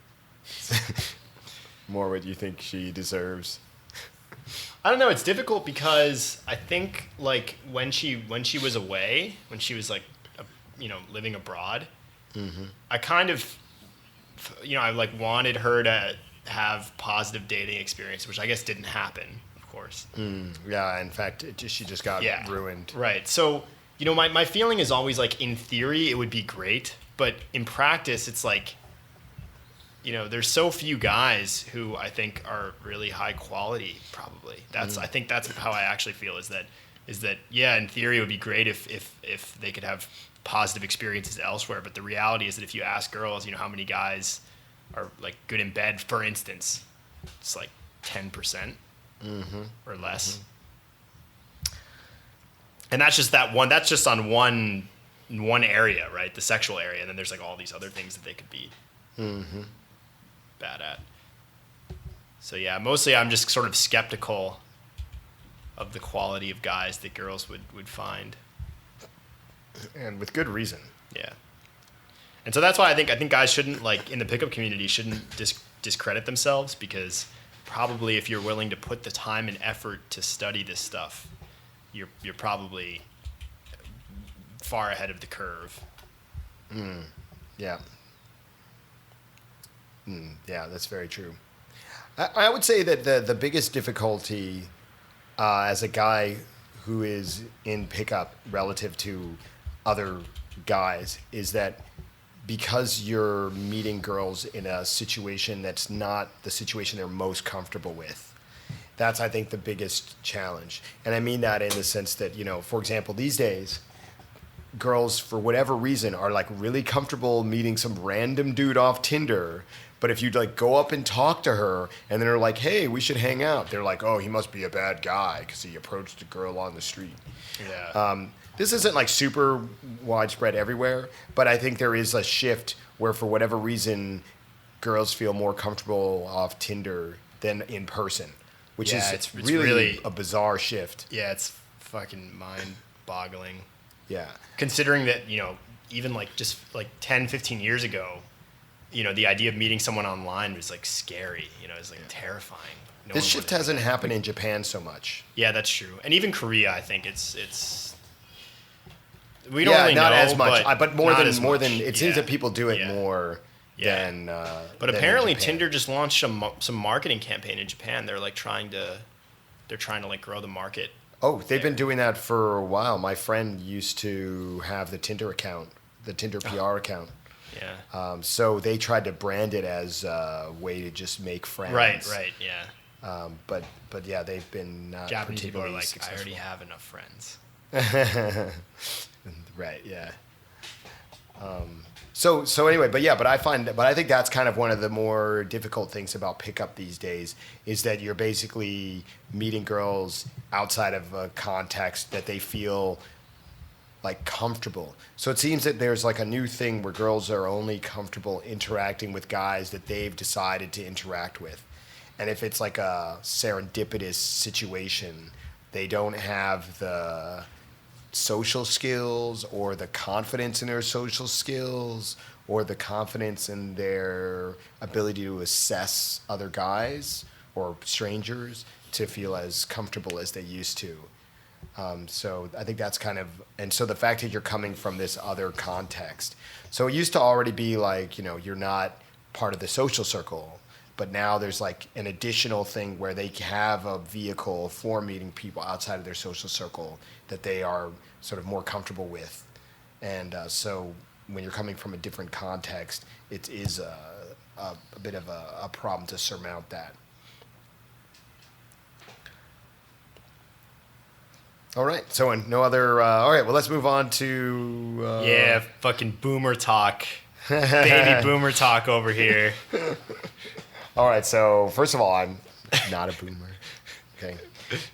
Speaker 1: More what you think she deserves.
Speaker 2: I don't know. It's difficult because I think like when she was away, when she was like, living abroad, I kind of, I like wanted her to have positive dating experience, which I guess didn't happen, of course.
Speaker 1: Yeah, in fact, she just got ruined.
Speaker 2: Right. So, my feeling is always like in theory it would be great, but in practice it's like, there's so few guys who I think are really high quality. Probably I think that's how I actually feel is that yeah, in theory it would be great if they could have positive experiences elsewhere. But the reality is that if you ask girls, how many guys are like good in bed, for instance, it's like 10% or less. And that's just that's just on one area, right? The sexual area. And then there's like all these other things that they could be bad at. So yeah, mostly I'm just sort of skeptical of the quality of guys that girls would find.
Speaker 1: And with good reason.
Speaker 2: Yeah. And so that's why I think guys shouldn't, like, in the pickup community, shouldn't discredit themselves, because probably if you're willing to put the time and effort to study this stuff, you're probably far ahead of the curve.
Speaker 1: Yeah. Yeah, that's very true. I would say that the biggest difficulty as a guy who is in pickup relative to other guys is that because you're meeting girls in a situation that's not the situation they're most comfortable with. That's, I think, the biggest challenge. And I mean that in the sense that, for example, these days, girls, for whatever reason, are like really comfortable meeting some random dude off Tinder. But if you like go up and talk to her and then they're like, hey, we should hang out, they're like, oh, he must be a bad guy because he approached a girl on the street.
Speaker 2: Yeah.
Speaker 1: This isn't like super widespread everywhere, but I think there is a shift where for whatever reason, girls feel more comfortable off Tinder than in person, which is
Speaker 2: it's
Speaker 1: really a bizarre shift.
Speaker 2: Yeah, it's fucking mind-boggling.
Speaker 1: Yeah.
Speaker 2: Considering that, even like just like 10, 15 years ago, the idea of meeting someone online was like scary, it was like terrifying.
Speaker 1: This shift hasn't happened in Japan so much.
Speaker 2: Yeah, that's true. And even Korea, I think it's we don't really
Speaker 1: not
Speaker 2: know,
Speaker 1: as much, but more than it seems that
Speaker 2: Yeah.
Speaker 1: people do it
Speaker 2: Yeah.
Speaker 1: more
Speaker 2: Yeah.
Speaker 1: than.
Speaker 2: But
Speaker 1: than in
Speaker 2: apparently
Speaker 1: Japan.
Speaker 2: Tinder just launched some marketing campaign in Japan. They're like trying to like grow the market.
Speaker 1: Oh, they've been doing that for a while. My friend used to have the Tinder account, the Tinder PR account.
Speaker 2: Yeah.
Speaker 1: So they tried to brand it as a way to just make friends.
Speaker 2: Right, yeah.
Speaker 1: But yeah, they've been not
Speaker 2: Japanese people are
Speaker 1: particularly
Speaker 2: like,
Speaker 1: successful.
Speaker 2: I already have enough friends.
Speaker 1: Right. Yeah. So anyway, but I think that's kind of one of the more difficult things about pickup these days is that you're basically meeting girls outside of a context that they feel like comfortable. So it seems that there's like a new thing where girls are only comfortable interacting with guys that they've decided to interact with. And if it's like a serendipitous situation, they don't have the social skills or the confidence in their social skills or the confidence in their ability to assess other guys or strangers to feel as comfortable as they used to. So I think that's kind of, and so the fact that you're coming from this other context. So it used to already be like, you're not part of the social circle, but now there's like an additional thing where they have a vehicle for meeting people outside of their social circle that they are sort of more comfortable with. And so when you're coming from a different context, it is a bit of a problem to surmount that. All right. So no other. All right. Well, let's move on to.
Speaker 2: Yeah, fucking boomer talk. Baby boomer talk over here.
Speaker 1: All right. So first of all, I'm not a boomer. Okay.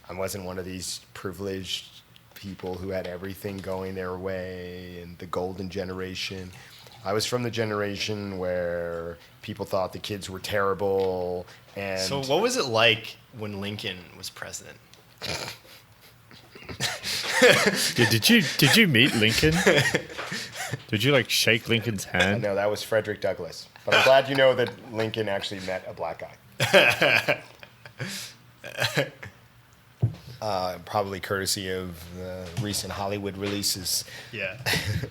Speaker 1: I wasn't one of these privileged people who had everything going their way and the golden generation. I was from the generation where people thought the kids were terrible. And
Speaker 2: So what was it like when Lincoln was president?
Speaker 3: Yeah, did you meet Lincoln? Did you like shake Lincoln's hand?
Speaker 1: No, that was Frederick Douglass. But I'm glad you know that Lincoln actually met a black guy. Probably courtesy of recent Hollywood releases.
Speaker 2: Yeah.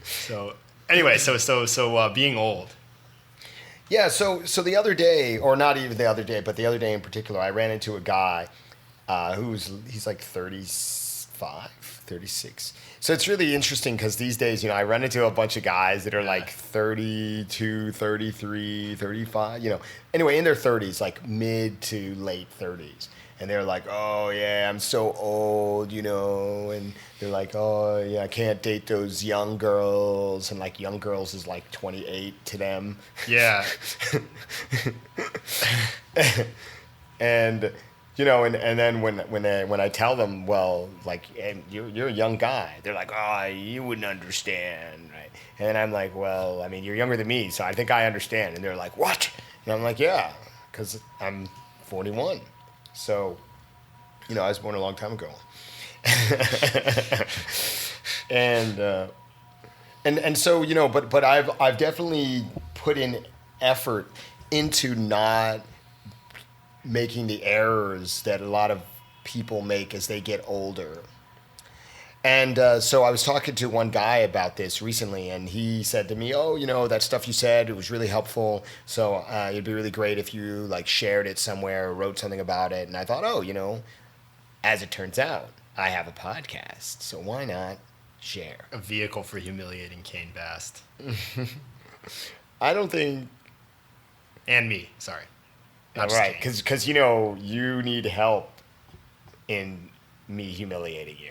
Speaker 2: So anyway, so being old.
Speaker 1: Yeah, so the other day, or not even the other day, but the other day in particular, I ran into a guy he's like 35, 36. So it's really interesting because these days, I run into a bunch of guys that are like 32, 33, 35, anyway, in their 30s, like mid to late 30s. And they're like, oh, yeah, I'm so old, and they're like, oh, yeah, I can't date those young girls. And, like, young girls is, like, 28 to them.
Speaker 2: Yeah.
Speaker 1: And, and then when I tell them, well, like, and you're a young guy, they're like, oh, you wouldn't understand, right? And I'm like, well, I mean, you're younger than me, so I think I understand. And they're like, what? And I'm like, yeah, because I'm 41. So, I was born a long time ago. and so, but I've definitely put in effort into not making the errors that a lot of people make as they get older. And so I was talking to one guy about this recently, and he said to me, oh, that stuff you said, it was really helpful. So it'd be really great if you like shared it somewhere or wrote something about it. And I thought, oh, as it turns out, I have a podcast. So why not share?
Speaker 2: A vehicle for humiliating Kane Bast.
Speaker 1: I don't think...
Speaker 2: And me, sorry.
Speaker 1: Not right, because you need help in me humiliating you.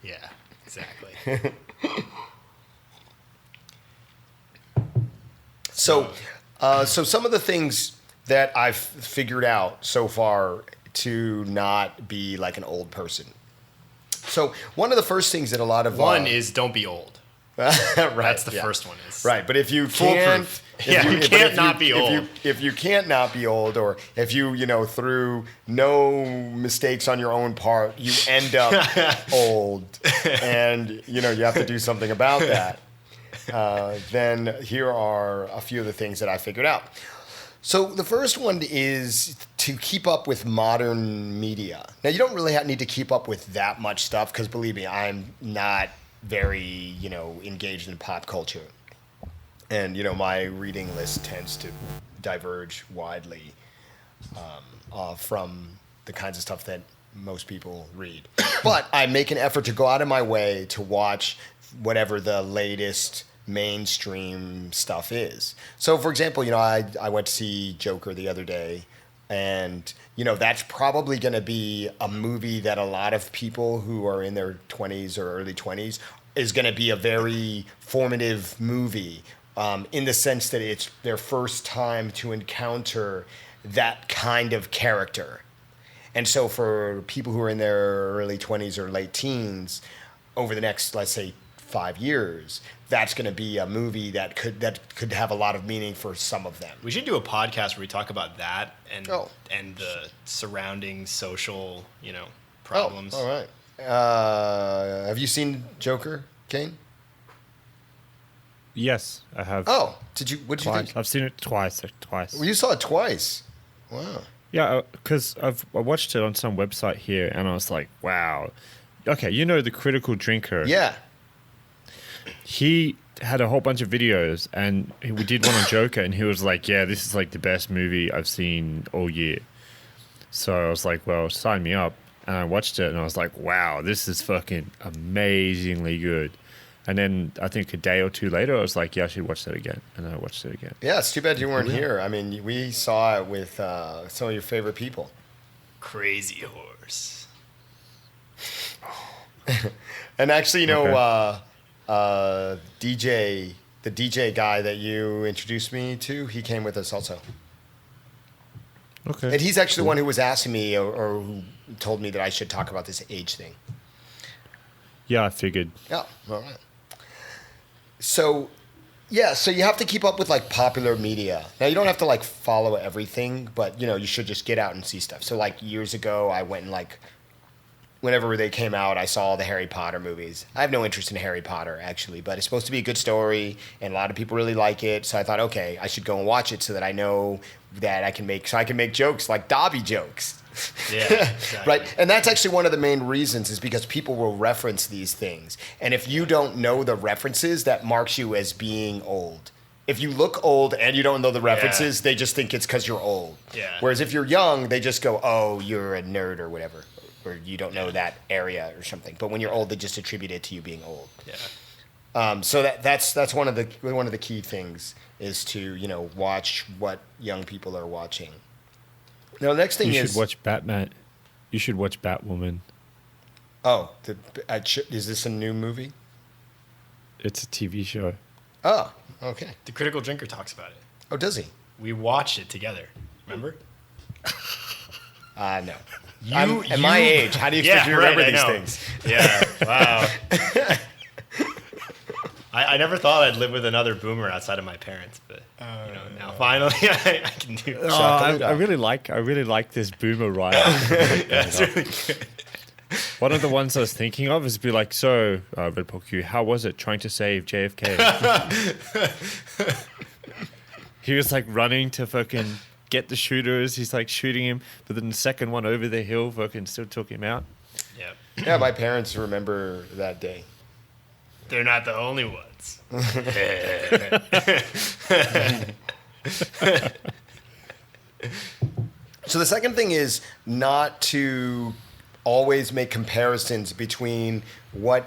Speaker 2: Yeah, exactly.
Speaker 1: So some of the things that I've figured out so far to not be like an old person. So one of the first things that a lot of
Speaker 2: one is don't be old.
Speaker 1: right,
Speaker 2: that's the first one. Is
Speaker 1: right, but if you
Speaker 2: foolproof.
Speaker 1: can't,
Speaker 2: you can't not be old.
Speaker 1: If you can't not be old, or if you through no mistakes on your own part, you end up old, and you have to do something about that. Then here are a few of the things that I figured out. So the first one is to keep up with modern media. Now you don't really need to keep up with that much stuff because believe me, I'm not very engaged in pop culture. And, my reading list tends to diverge widely from the kinds of stuff that most people read. But I make an effort to go out of my way to watch whatever the latest mainstream stuff is. So, for example, I went to see Joker the other day. And, that's probably going to be a movie that a lot of people who are in their 20s or early 20s is going to be a very formative movie. In the sense that it's their first time to encounter that kind of character. And so for people who are in their early 20s or late teens, over the next, let's say, 5 years, that's going to be a movie that could have a lot of meaning for some of them.
Speaker 2: We should do a podcast where we talk about that and the surrounding social, problems.
Speaker 1: Oh, all right. Have you seen Joker, Kane?
Speaker 3: Yes, I have.
Speaker 1: Oh, what did you think?
Speaker 3: I've seen it twice.
Speaker 1: Well, you saw it twice. Wow.
Speaker 3: Yeah, because I watched it on some website here, and I was like, wow. Okay, the Critical Drinker.
Speaker 1: Yeah.
Speaker 3: He had a whole bunch of videos, and we did one on Joker, and he was like, yeah, this is like the best movie I've seen all year. So I was like, well, sign me up. And I watched it, and I was like, wow, this is fucking amazingly good. And then I think a day or two later, I was like, yeah, I should watch that again. And then I watched it again.
Speaker 1: Yeah, it's too bad you weren't here. I mean, we saw it with some of your favorite people.
Speaker 2: Crazy Horse.
Speaker 1: And actually, the DJ guy that you introduced me to, he came with us also.
Speaker 3: Okay.
Speaker 1: And he's actually the one who was asking me or who told me that I should talk about this age thing.
Speaker 3: Yeah, I figured.
Speaker 1: Yeah, all right. So, yeah, so you have to keep up with like popular media. Now you don't have to like follow everything, but you know, you should just get out and see stuff. So like years ago, I went and like, whenever they came out, I saw all the Harry Potter movies. I have no interest in Harry Potter actually, but it's supposed to be a good story and a lot of people really like it. So I thought, okay, I should go and watch it so that I know that I can make jokes like Dobby jokes.
Speaker 2: Yeah, exactly.
Speaker 1: Right, and that's actually one of the main reasons is because people will reference these things, and if you don't know the references, that marks you as being old. If you look old and you don't know the references, they just think it's because you're old.
Speaker 2: Yeah.
Speaker 1: Whereas if you're young, they just go, "Oh, you're a nerd" or whatever, or you don't know that area or something. But when you're old, they just attribute it to you being old.
Speaker 2: Yeah.
Speaker 1: So that's one of the key things is to watch what young people are watching. Now, the next thing
Speaker 3: You
Speaker 1: is...
Speaker 3: should watch Batman. You should watch Batwoman.
Speaker 1: Oh, is this a new movie?
Speaker 3: It's a TV show.
Speaker 1: Oh, okay.
Speaker 2: The Critical Drinker talks about it.
Speaker 1: Oh, does he?
Speaker 2: We watched it together. Remember?
Speaker 1: No. I'm at my age. How do you expect me to remember these things?
Speaker 2: Yeah, wow. I never thought I'd live with another boomer outside of my parents, but now finally I can do.
Speaker 3: I really like this boomer riot.
Speaker 2: That's really good.
Speaker 3: One of the ones I was thinking of is be like, so Red Paul Q, how was it trying to save JFK? He was like running to fucking get the shooters. He's like shooting him, but then the second one over the hill fucking still took him out.
Speaker 2: Yeah.
Speaker 1: Yeah, my parents remember that day.
Speaker 2: They're not the only ones.
Speaker 1: So the second thing is not to always make comparisons between what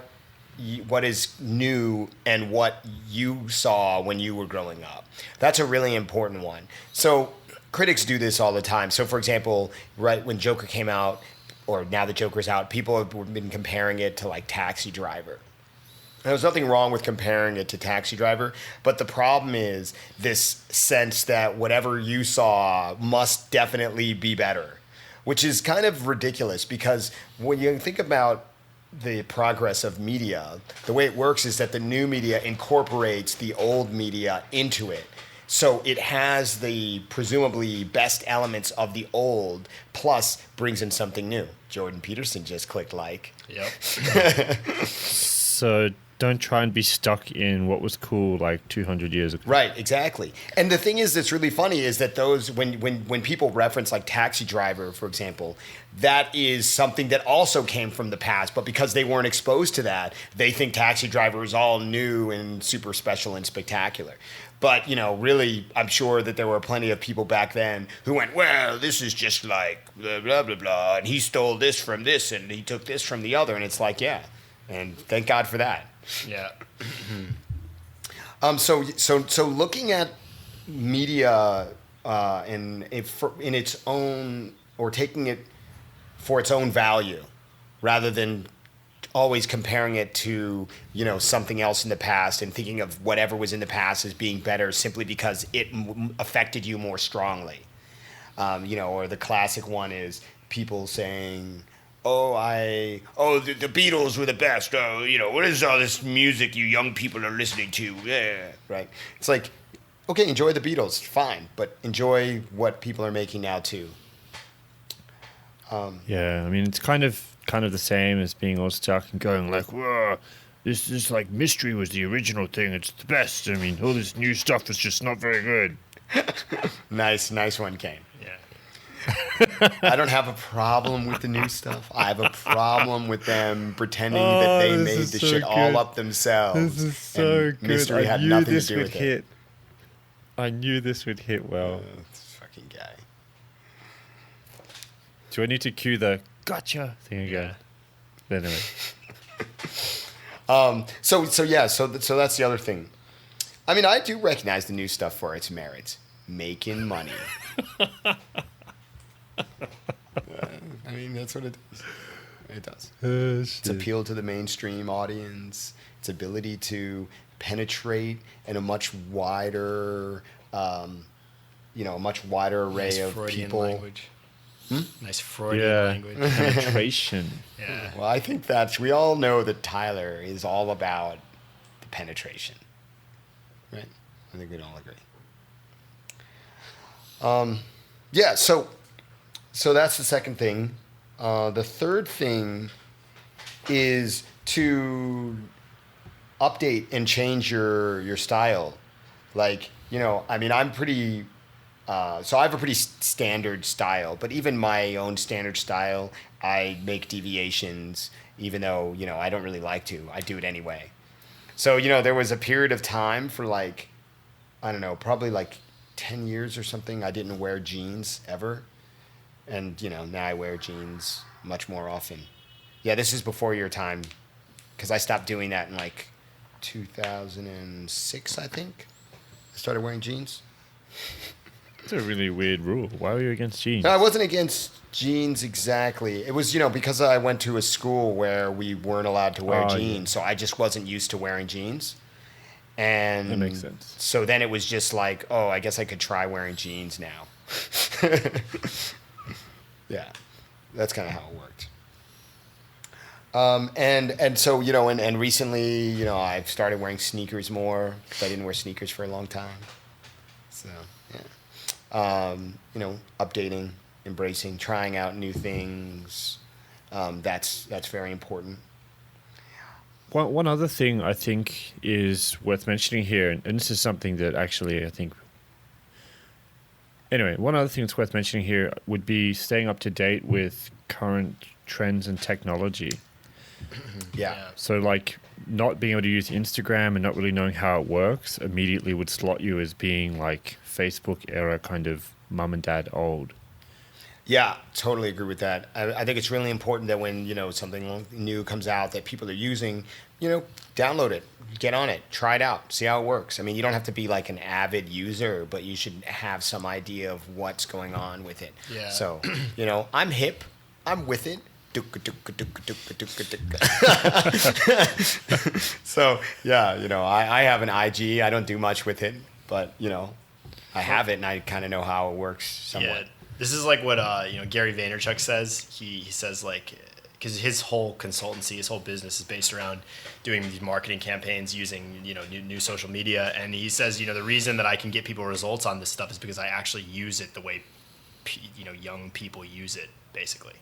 Speaker 1: is new and what you saw when you were growing up. That's a really important one. So critics do this all the time. So for example, right when Joker came out, or now that Joker's out, people have been comparing it to like Taxi Driver. And there's nothing wrong with comparing it to Taxi Driver, but the problem is this sense that whatever you saw must definitely be better, which is kind of ridiculous because when you think about the progress of media, the way it works is that the new media incorporates the old media into it. So it has the presumably best elements of the old, plus brings in something new. Jordan Peterson just clicked like.
Speaker 2: Yep.
Speaker 3: So don't try and be stuck in what was cool like 200 years ago.
Speaker 1: Right, exactly. And the thing is that's really funny is that those when people reference like Taxi Driver, for example, that is something that also came from the past, but because they weren't exposed to that, they think Taxi Driver is all new and super special and spectacular. But, really, I'm sure that there were plenty of people back then who went, well, this is just like blah, blah, blah, blah, and he stole this from this, and he took this from the other, and it's like, yeah, and thank God for that.
Speaker 2: Yeah.
Speaker 1: So looking at media in its own, or taking it for its own value, rather than always comparing it to something else in the past and thinking of whatever was in the past as being better simply because it affected you more strongly. Or the classic one is people saying, the Beatles were the best. What is all this music you young people are listening to? Yeah, right. It's like, okay, enjoy the Beatles, fine, but enjoy what people are making now too.
Speaker 3: Yeah, I mean, it's kind of the same as being all stuck and going like, whoa, this like mystery was the original thing. It's the best. I mean, all this new stuff is just not very good.
Speaker 1: Nice one, Kane.
Speaker 2: Yeah.
Speaker 1: I don't have a problem with the new stuff. I have a problem with them pretending that they made the shit all up themselves.
Speaker 3: This is so
Speaker 1: and
Speaker 3: good.
Speaker 1: Mystery had nothing to do with it.
Speaker 3: I knew this would hit well.
Speaker 1: This fucking guy.
Speaker 3: Do I need to cue the gotcha thing again?
Speaker 2: Yeah.
Speaker 3: Anyway.
Speaker 1: So that's the other thing. I mean, I do recognize the new stuff for its merits. Making money. I mean, that's what it does. It does. Its appeal to the mainstream audience, its ability to penetrate in a much wider a much wider array
Speaker 2: Nice
Speaker 1: of
Speaker 2: Freudian
Speaker 1: people.
Speaker 2: language. Nice Freudian
Speaker 3: Yeah.
Speaker 2: language.
Speaker 3: Penetration.
Speaker 2: Yeah.
Speaker 1: Well, I think we all know that Tyler is all about the penetration, right? I think we'd all agree. Yeah, so that's the second thing. The third thing is to update and change your style. Like, I mean, I'm pretty, so I have a pretty standard style, but even my own standard style, I make deviations, even though, I don't really like to. I do it anyway. So, there was a period of time for like, I don't know, probably like 10 years or something, I didn't wear jeans ever. And, now I wear jeans much more often. Yeah, this is before your time, because I stopped doing that in like 2006, I think. I started wearing jeans.
Speaker 3: It's a really weird rule. Why were you against jeans?
Speaker 1: No, I wasn't against jeans exactly. It was, because I went to a school where we weren't allowed to wear jeans, so I just wasn't used to wearing jeans. And
Speaker 3: That makes sense.
Speaker 1: So then it was just like, oh, I guess I could try wearing jeans now. Yeah, that's kind of how it worked. And so, and recently, I've started wearing sneakers more because I didn't wear sneakers for a long time. So, yeah. Updating, embracing, trying out new things. That's very important.
Speaker 3: One other thing I think is worth mentioning here, and this is something that actually I think. Anyway, one other thing that's worth mentioning here would be staying up to date with current trends and technology.
Speaker 1: Yeah.
Speaker 3: So, like, not being able to use Instagram and not really knowing how it works immediately would slot you as being like Facebook era kind of mum and dad old.
Speaker 1: Yeah, totally agree with that. I think it's really important that when, something new comes out that people are using, download it, get on it, try it out, see how it works. I mean, you don't have to be like an avid user, but you should have some idea of what's going on with it.
Speaker 2: Yeah.
Speaker 1: So, I'm hip, I'm with it. So, yeah, I have an IG. I don't do much with it, but, I have it and I kind of know how it works somewhat.
Speaker 2: Yeah, this is like what Gary Vaynerchuk says. He says like, because his whole consultancy, his whole business is based around doing these marketing campaigns using new social media, and he says the reason that I can get people results on this stuff is because I actually use it the way young people use it, basically.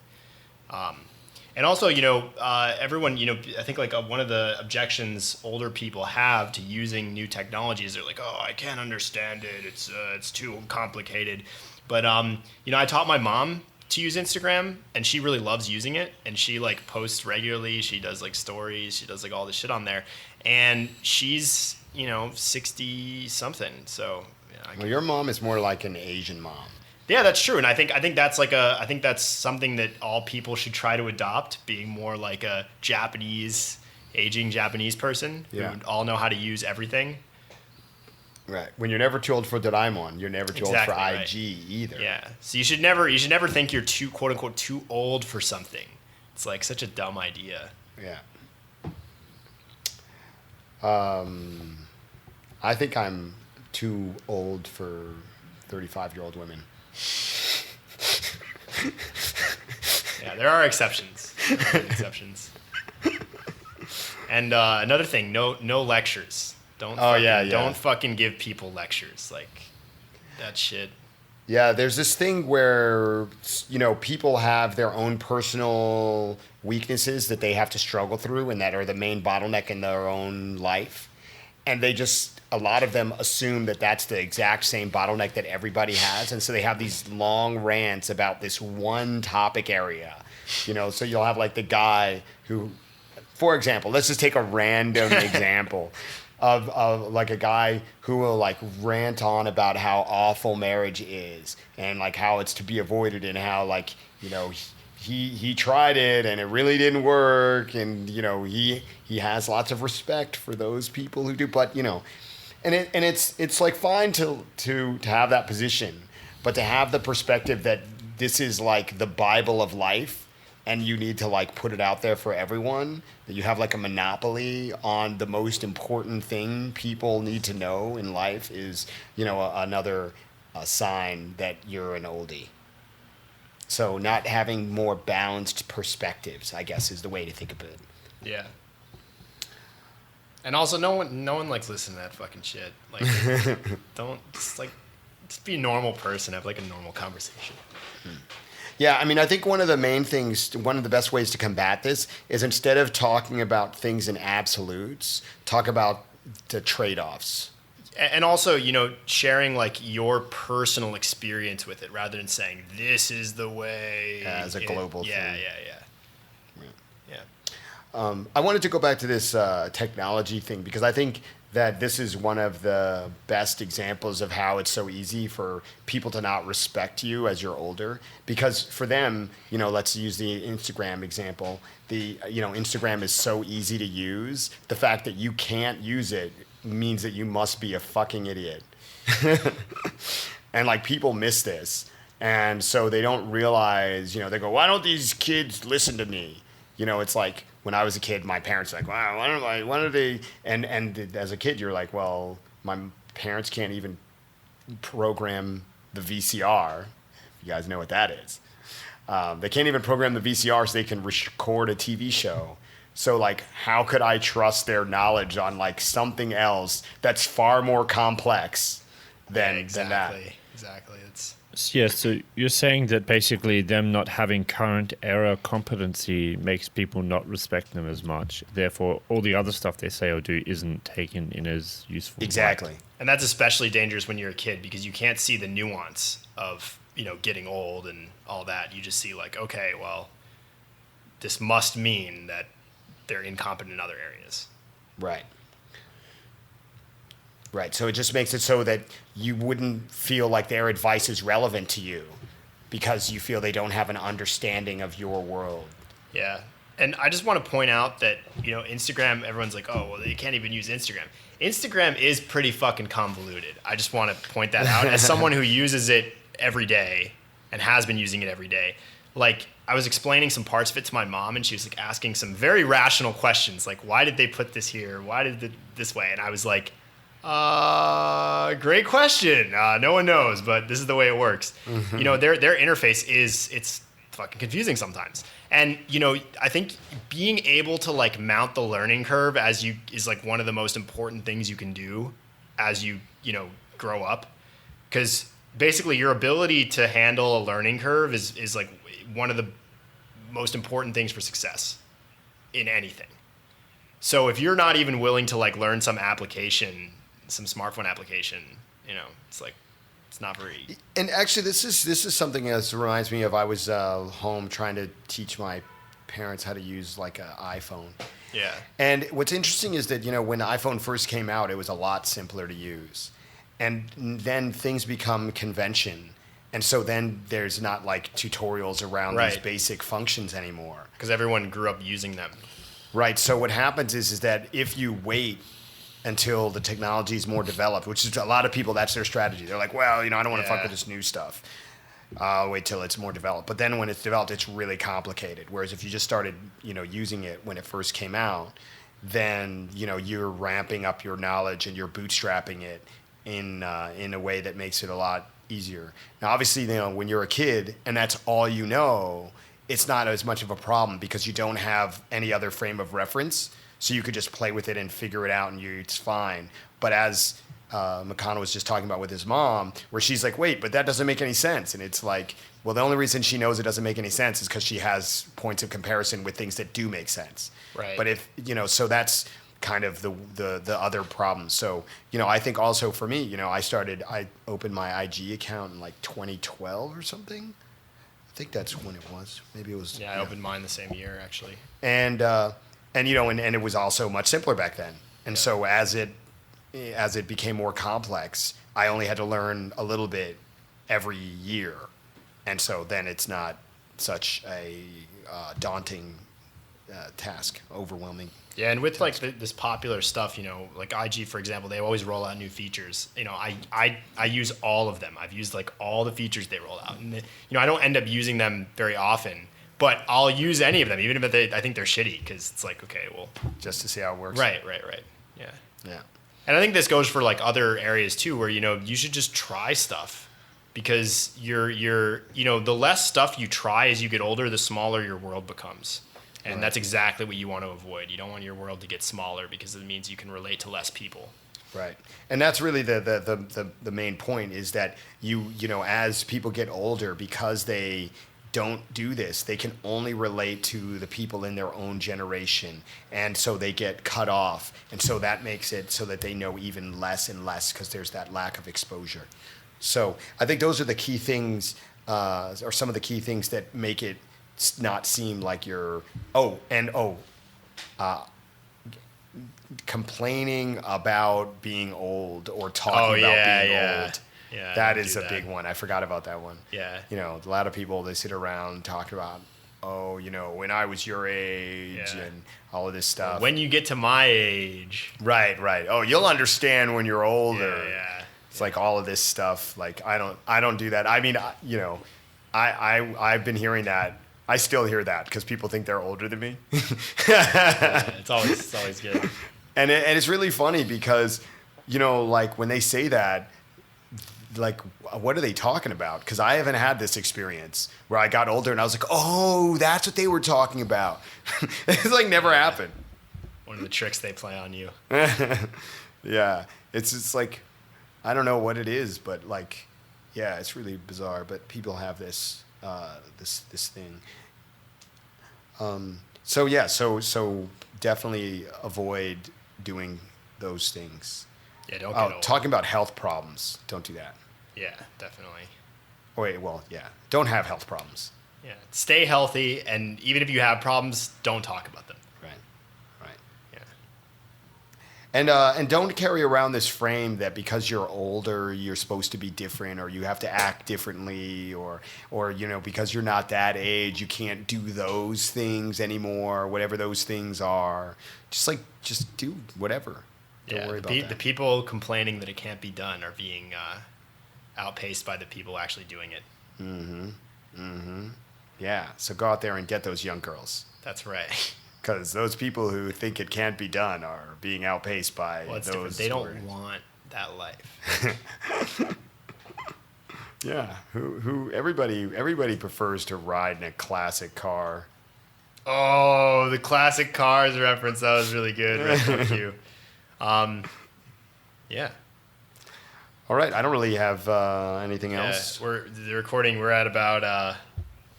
Speaker 2: And also, everyone, I think like one of the objections older people have to using new technologies, they're like, oh, I can't understand it. It's too complicated. But, I taught my mom to use Instagram and she really loves using it. And she like posts regularly. She does like stories. She does like all this shit on there. And she's, 60 something. So,
Speaker 1: Well, your mom is more like an Asian mom.
Speaker 2: Yeah, that's true, and I think that's that's something that all people should try to adopt, being more like a aging Japanese person who all know how to use everything.
Speaker 1: Right. When you're never too old for Doraemon, you're never too old for IG either.
Speaker 2: Yeah. So you should never think you're too quote unquote too old for something. It's like such a dumb idea.
Speaker 1: Yeah. I think I'm too old for 35-year-old women.
Speaker 2: Yeah, there are exceptions. And another thing, no lectures. Don't fucking give people lectures. Like that shit.
Speaker 1: Yeah, there's this thing where people have their own personal weaknesses that they have to struggle through and that are the main bottleneck in their own life. And a lot of them assume that that's the exact same bottleneck that everybody has. And so they have these long rants about this one topic area, so you'll have like the guy who, for example, let's just take a random example of like a guy who will like rant on about how awful marriage is and like how it's to be avoided and how like, he tried it and it really didn't work. And, he has lots of respect for those people who do, but, and it's like fine to have that position, but to have the perspective that this is like the Bible of life and you need to like put it out there for everyone, that you have like a monopoly on the most important thing people need to know in life is, another a sign that you're an oldie. So not having more balanced perspectives, I guess, is the way to think of it.
Speaker 2: Yeah. And also, no one likes listening to that fucking shit. Like, just be a normal person. Have like a normal conversation.
Speaker 1: Yeah, I mean, I think one of the best ways to combat this is instead of talking about things in absolutes, talk about the trade-offs.
Speaker 2: And also, sharing like your personal experience with it rather than saying this is the way.
Speaker 1: As a global thing.
Speaker 2: Yeah.
Speaker 1: I wanted to go back to this technology thing because I think that this is one of the best examples of how it's so easy for people to not respect you as you're older. Because for them, let's use the Instagram example. Instagram is so easy to use. The fact that you can't use it means that you must be a fucking idiot. And like people miss this. And so they don't realize, they go, why don't these kids listen to me? It's like when I was a kid, my parents were like, wow, why don't they? And as a kid, you're like, well, my parents can't even program the VCR. You guys know what that is. They can't even program the VCR so they can record a TV show. So like, how could I trust their knowledge on like something else that's far more complex than that?
Speaker 2: Exactly.
Speaker 3: So you're saying that basically them not having current era competency makes people not respect them as much. Therefore, all the other stuff they say or do isn't taken in as useful.
Speaker 1: Exactly.
Speaker 2: And that's especially dangerous when you're a kid because you can't see the nuance of, getting old and all that. You just see like, okay, well, this must mean that they're incompetent in other areas.
Speaker 1: Right. So it just makes it so that you wouldn't feel like their advice is relevant to you because you feel they don't have an understanding of your world.
Speaker 2: Yeah. And I just want to point out that, Instagram, everyone's like, oh, well, they can't even use Instagram. Instagram is pretty fucking convoluted. I just want to point that out as someone who uses it every day and has been using it every day. Like, I was explaining some parts of it to my mom, and she was like asking some very rational questions, like, why did they put this here? Why did it this way? And I was like, great question. No one knows, but this is the way it works. Mm-hmm. Their interface it's fucking confusing sometimes. And, I think being able to like mount the learning curve is like one of the most important things you can do as you grow up. Because basically your ability to handle a learning curve is like one of the most important things for success in anything. So if you're not even willing to like learn some smartphone application, it's like, it's not very.
Speaker 1: And actually, this is something that reminds me of I was home trying to teach my parents how to use like an iPhone.
Speaker 2: Yeah.
Speaker 1: And what's interesting is that, when the iPhone first came out, it was a lot simpler to use. And then things become convention. And so then there's not like tutorials around these basic functions anymore.
Speaker 2: Because everyone grew up using them.
Speaker 1: Right. So what happens is that if you wait until the technology is more developed, which is a lot of people, that's their strategy. They're like, well, I don't want to fuck with this new stuff. I'll wait till it's more developed. But then when it's developed, it's really complicated. Whereas if you just started, using it when it first came out, then, you're ramping up your knowledge and you're bootstrapping it in a way that makes it a lot easier. Now, obviously, when you're a kid and that's all you know, it's not as much of a problem because you don't have any other frame of reference. So you could just play with it and figure it out and it's fine. But as McConnell was just talking about with his mom, where she's like, wait, but that doesn't make any sense. And it's like, well, the only reason she knows it doesn't make any sense is because she has points of comparison with things that do make sense.
Speaker 2: Right.
Speaker 1: But if, so that's kind of the other problem. So, I think also for me, I opened my IG account in like 2012 or something. I think that's when it was. Maybe it was.
Speaker 2: Yeah, I opened mine the same year, actually.
Speaker 1: And it was also much simpler back then. And so as it became more complex, I only had to learn a little bit every year. And so then it's not such a daunting task, overwhelming.
Speaker 2: Yeah, and with like this popular stuff, like IG, for example, they always roll out new features. I use all of them. I've used like all the features they roll out. And, I don't end up using them very often. But I'll use any of them, even if I think they're shitty, because it's like, okay, well.
Speaker 1: Just to see how it works.
Speaker 2: Right. Yeah. And I think this goes for like other areas too, where, you should just try stuff. because the less stuff you try as you get older, the smaller your world becomes. And that's exactly what you want to avoid. You don't want your world to get smaller because it means you can relate to less people.
Speaker 1: Right. And that's really the main point is that as people get older, because they don't do this, they can only relate to the people in their own generation. And so they get cut off. And so that makes it so that they know even less and less because there's that lack of exposure. So I think those are the key things, or some of the key things that make it not seem like you're, complaining about being old or talking about being old.
Speaker 2: Yeah,
Speaker 1: that is a big one. I forgot about that one.
Speaker 2: Yeah.
Speaker 1: A lot of people, they sit around talking about, when I was your age and all of this stuff.
Speaker 2: When you get to my age.
Speaker 1: Right. Oh, you'll understand when you're older.
Speaker 2: Yeah.
Speaker 1: It's like all of this stuff. Like, I don't do that. I mean, I've been hearing that. I still hear that because people think they're older than me.
Speaker 2: It's always good.
Speaker 1: And it's really funny because, like when they say that, like, what are they talking about? Because I haven't had this experience where I got older and I was like, oh, that's what they were talking about. It's like never happened.
Speaker 2: One of the tricks they play on you.
Speaker 1: Yeah. It's just like, I don't know what it is, but like, yeah, it's really bizarre. But people have this this thing. So definitely avoid doing those things.
Speaker 2: Yeah, don't get old.
Speaker 1: Talking about health problems, don't do that.
Speaker 2: Yeah, definitely.
Speaker 1: Don't have health problems.
Speaker 2: Yeah, stay healthy, and even if you have problems, don't talk about them.
Speaker 1: Right.
Speaker 2: Yeah.
Speaker 1: And don't carry around this frame that because you're older, you're supposed to be different, or you have to act differently, or because you're not that age, you can't do those things anymore, whatever those things are. Just do whatever. Don't worry about that.
Speaker 2: The people complaining that it can't be done are being outpaced by the people actually doing it.
Speaker 1: Yeah. So go out there and get those young girls.
Speaker 2: That's right.
Speaker 1: Because those people who think it can't be done are being outpaced by
Speaker 2: Well, it's
Speaker 1: those.
Speaker 2: different. They don't want that life.
Speaker 1: Yeah. Who? Everybody prefers to ride in a classic car.
Speaker 2: Oh, the classic Cars reference. That was really good. Right, thank you. Yeah.
Speaker 1: All right. I don't really have anything else.
Speaker 2: We're at about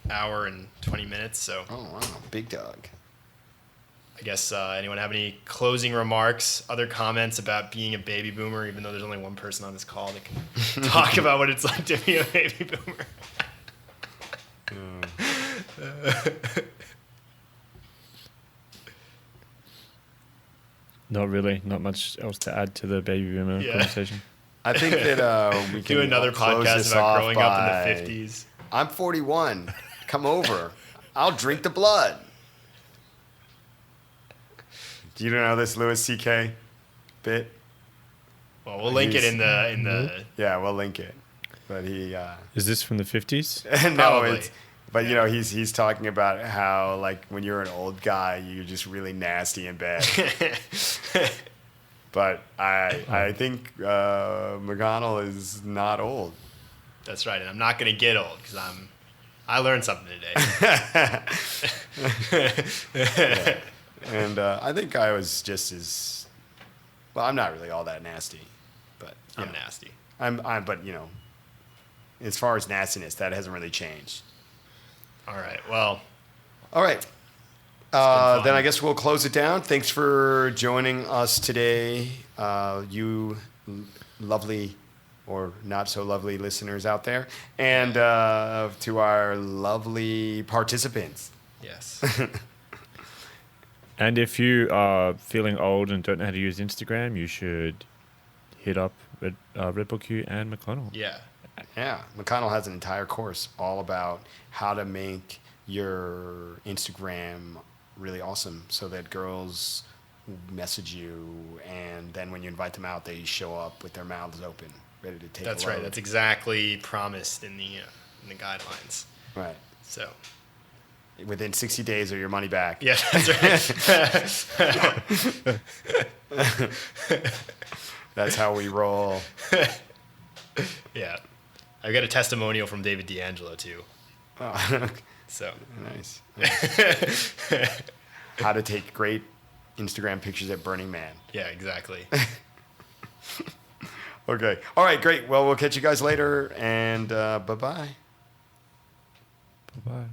Speaker 2: hour and 20 minutes. So.
Speaker 1: Oh wow, big dog.
Speaker 2: I guess anyone have any closing remarks, other comments about being a baby boomer, even though there's only one person on this call that can talk about what it's like to be a baby boomer.
Speaker 3: Not really. Not much else to add to the baby boomer conversation.
Speaker 1: I think that we can
Speaker 2: do another podcast about growing up in the 50s.
Speaker 1: I'm 41. Come over. I'll drink the blood. Do you know this Louis C.K. bit?
Speaker 2: Well, we'll link it in the.
Speaker 1: Yeah, we'll link it. But he.
Speaker 3: Is this from the 50s?
Speaker 1: No,
Speaker 2: Probably.
Speaker 1: But he's talking about how like when you're an old guy, you're just really nasty in bed. But I think McConnell is not old.
Speaker 2: That's right, and I'm not gonna get old because I learned something today.
Speaker 1: Yeah. And I think I was just as well. I'm not really all that nasty, but
Speaker 2: I'm nasty.
Speaker 1: But as far as nastiness, that hasn't really changed.
Speaker 2: All right. Well.
Speaker 1: All right. Then I guess we'll close it down. Thanks for joining us today, you lovely or not so lovely listeners out there, and to our lovely participants.
Speaker 2: Yes.
Speaker 3: And if you are feeling old and don't know how to use Instagram, you should hit up Red Bull Q and McConnell.
Speaker 2: Yeah.
Speaker 1: Yeah, McConnell has an entire course all about how to make your Instagram really awesome so that girls message you, and then when you invite them out, they show up with their mouths open, ready to take
Speaker 2: That's
Speaker 1: a load.
Speaker 2: right. That's exactly promised in the guidelines.
Speaker 1: Right.
Speaker 2: So.
Speaker 1: Within 60 days or your money back.
Speaker 2: Yeah, that's right.
Speaker 1: That's how we roll.
Speaker 2: Yeah. I've got a testimonial from David D'Angelo too.
Speaker 1: Oh,
Speaker 2: So
Speaker 1: nice. How to take great Instagram pictures at Burning Man.
Speaker 2: yeah, exactly.
Speaker 1: Okay. All right, great. Well, we'll catch you guys later, and bye-bye.
Speaker 3: Bye-bye.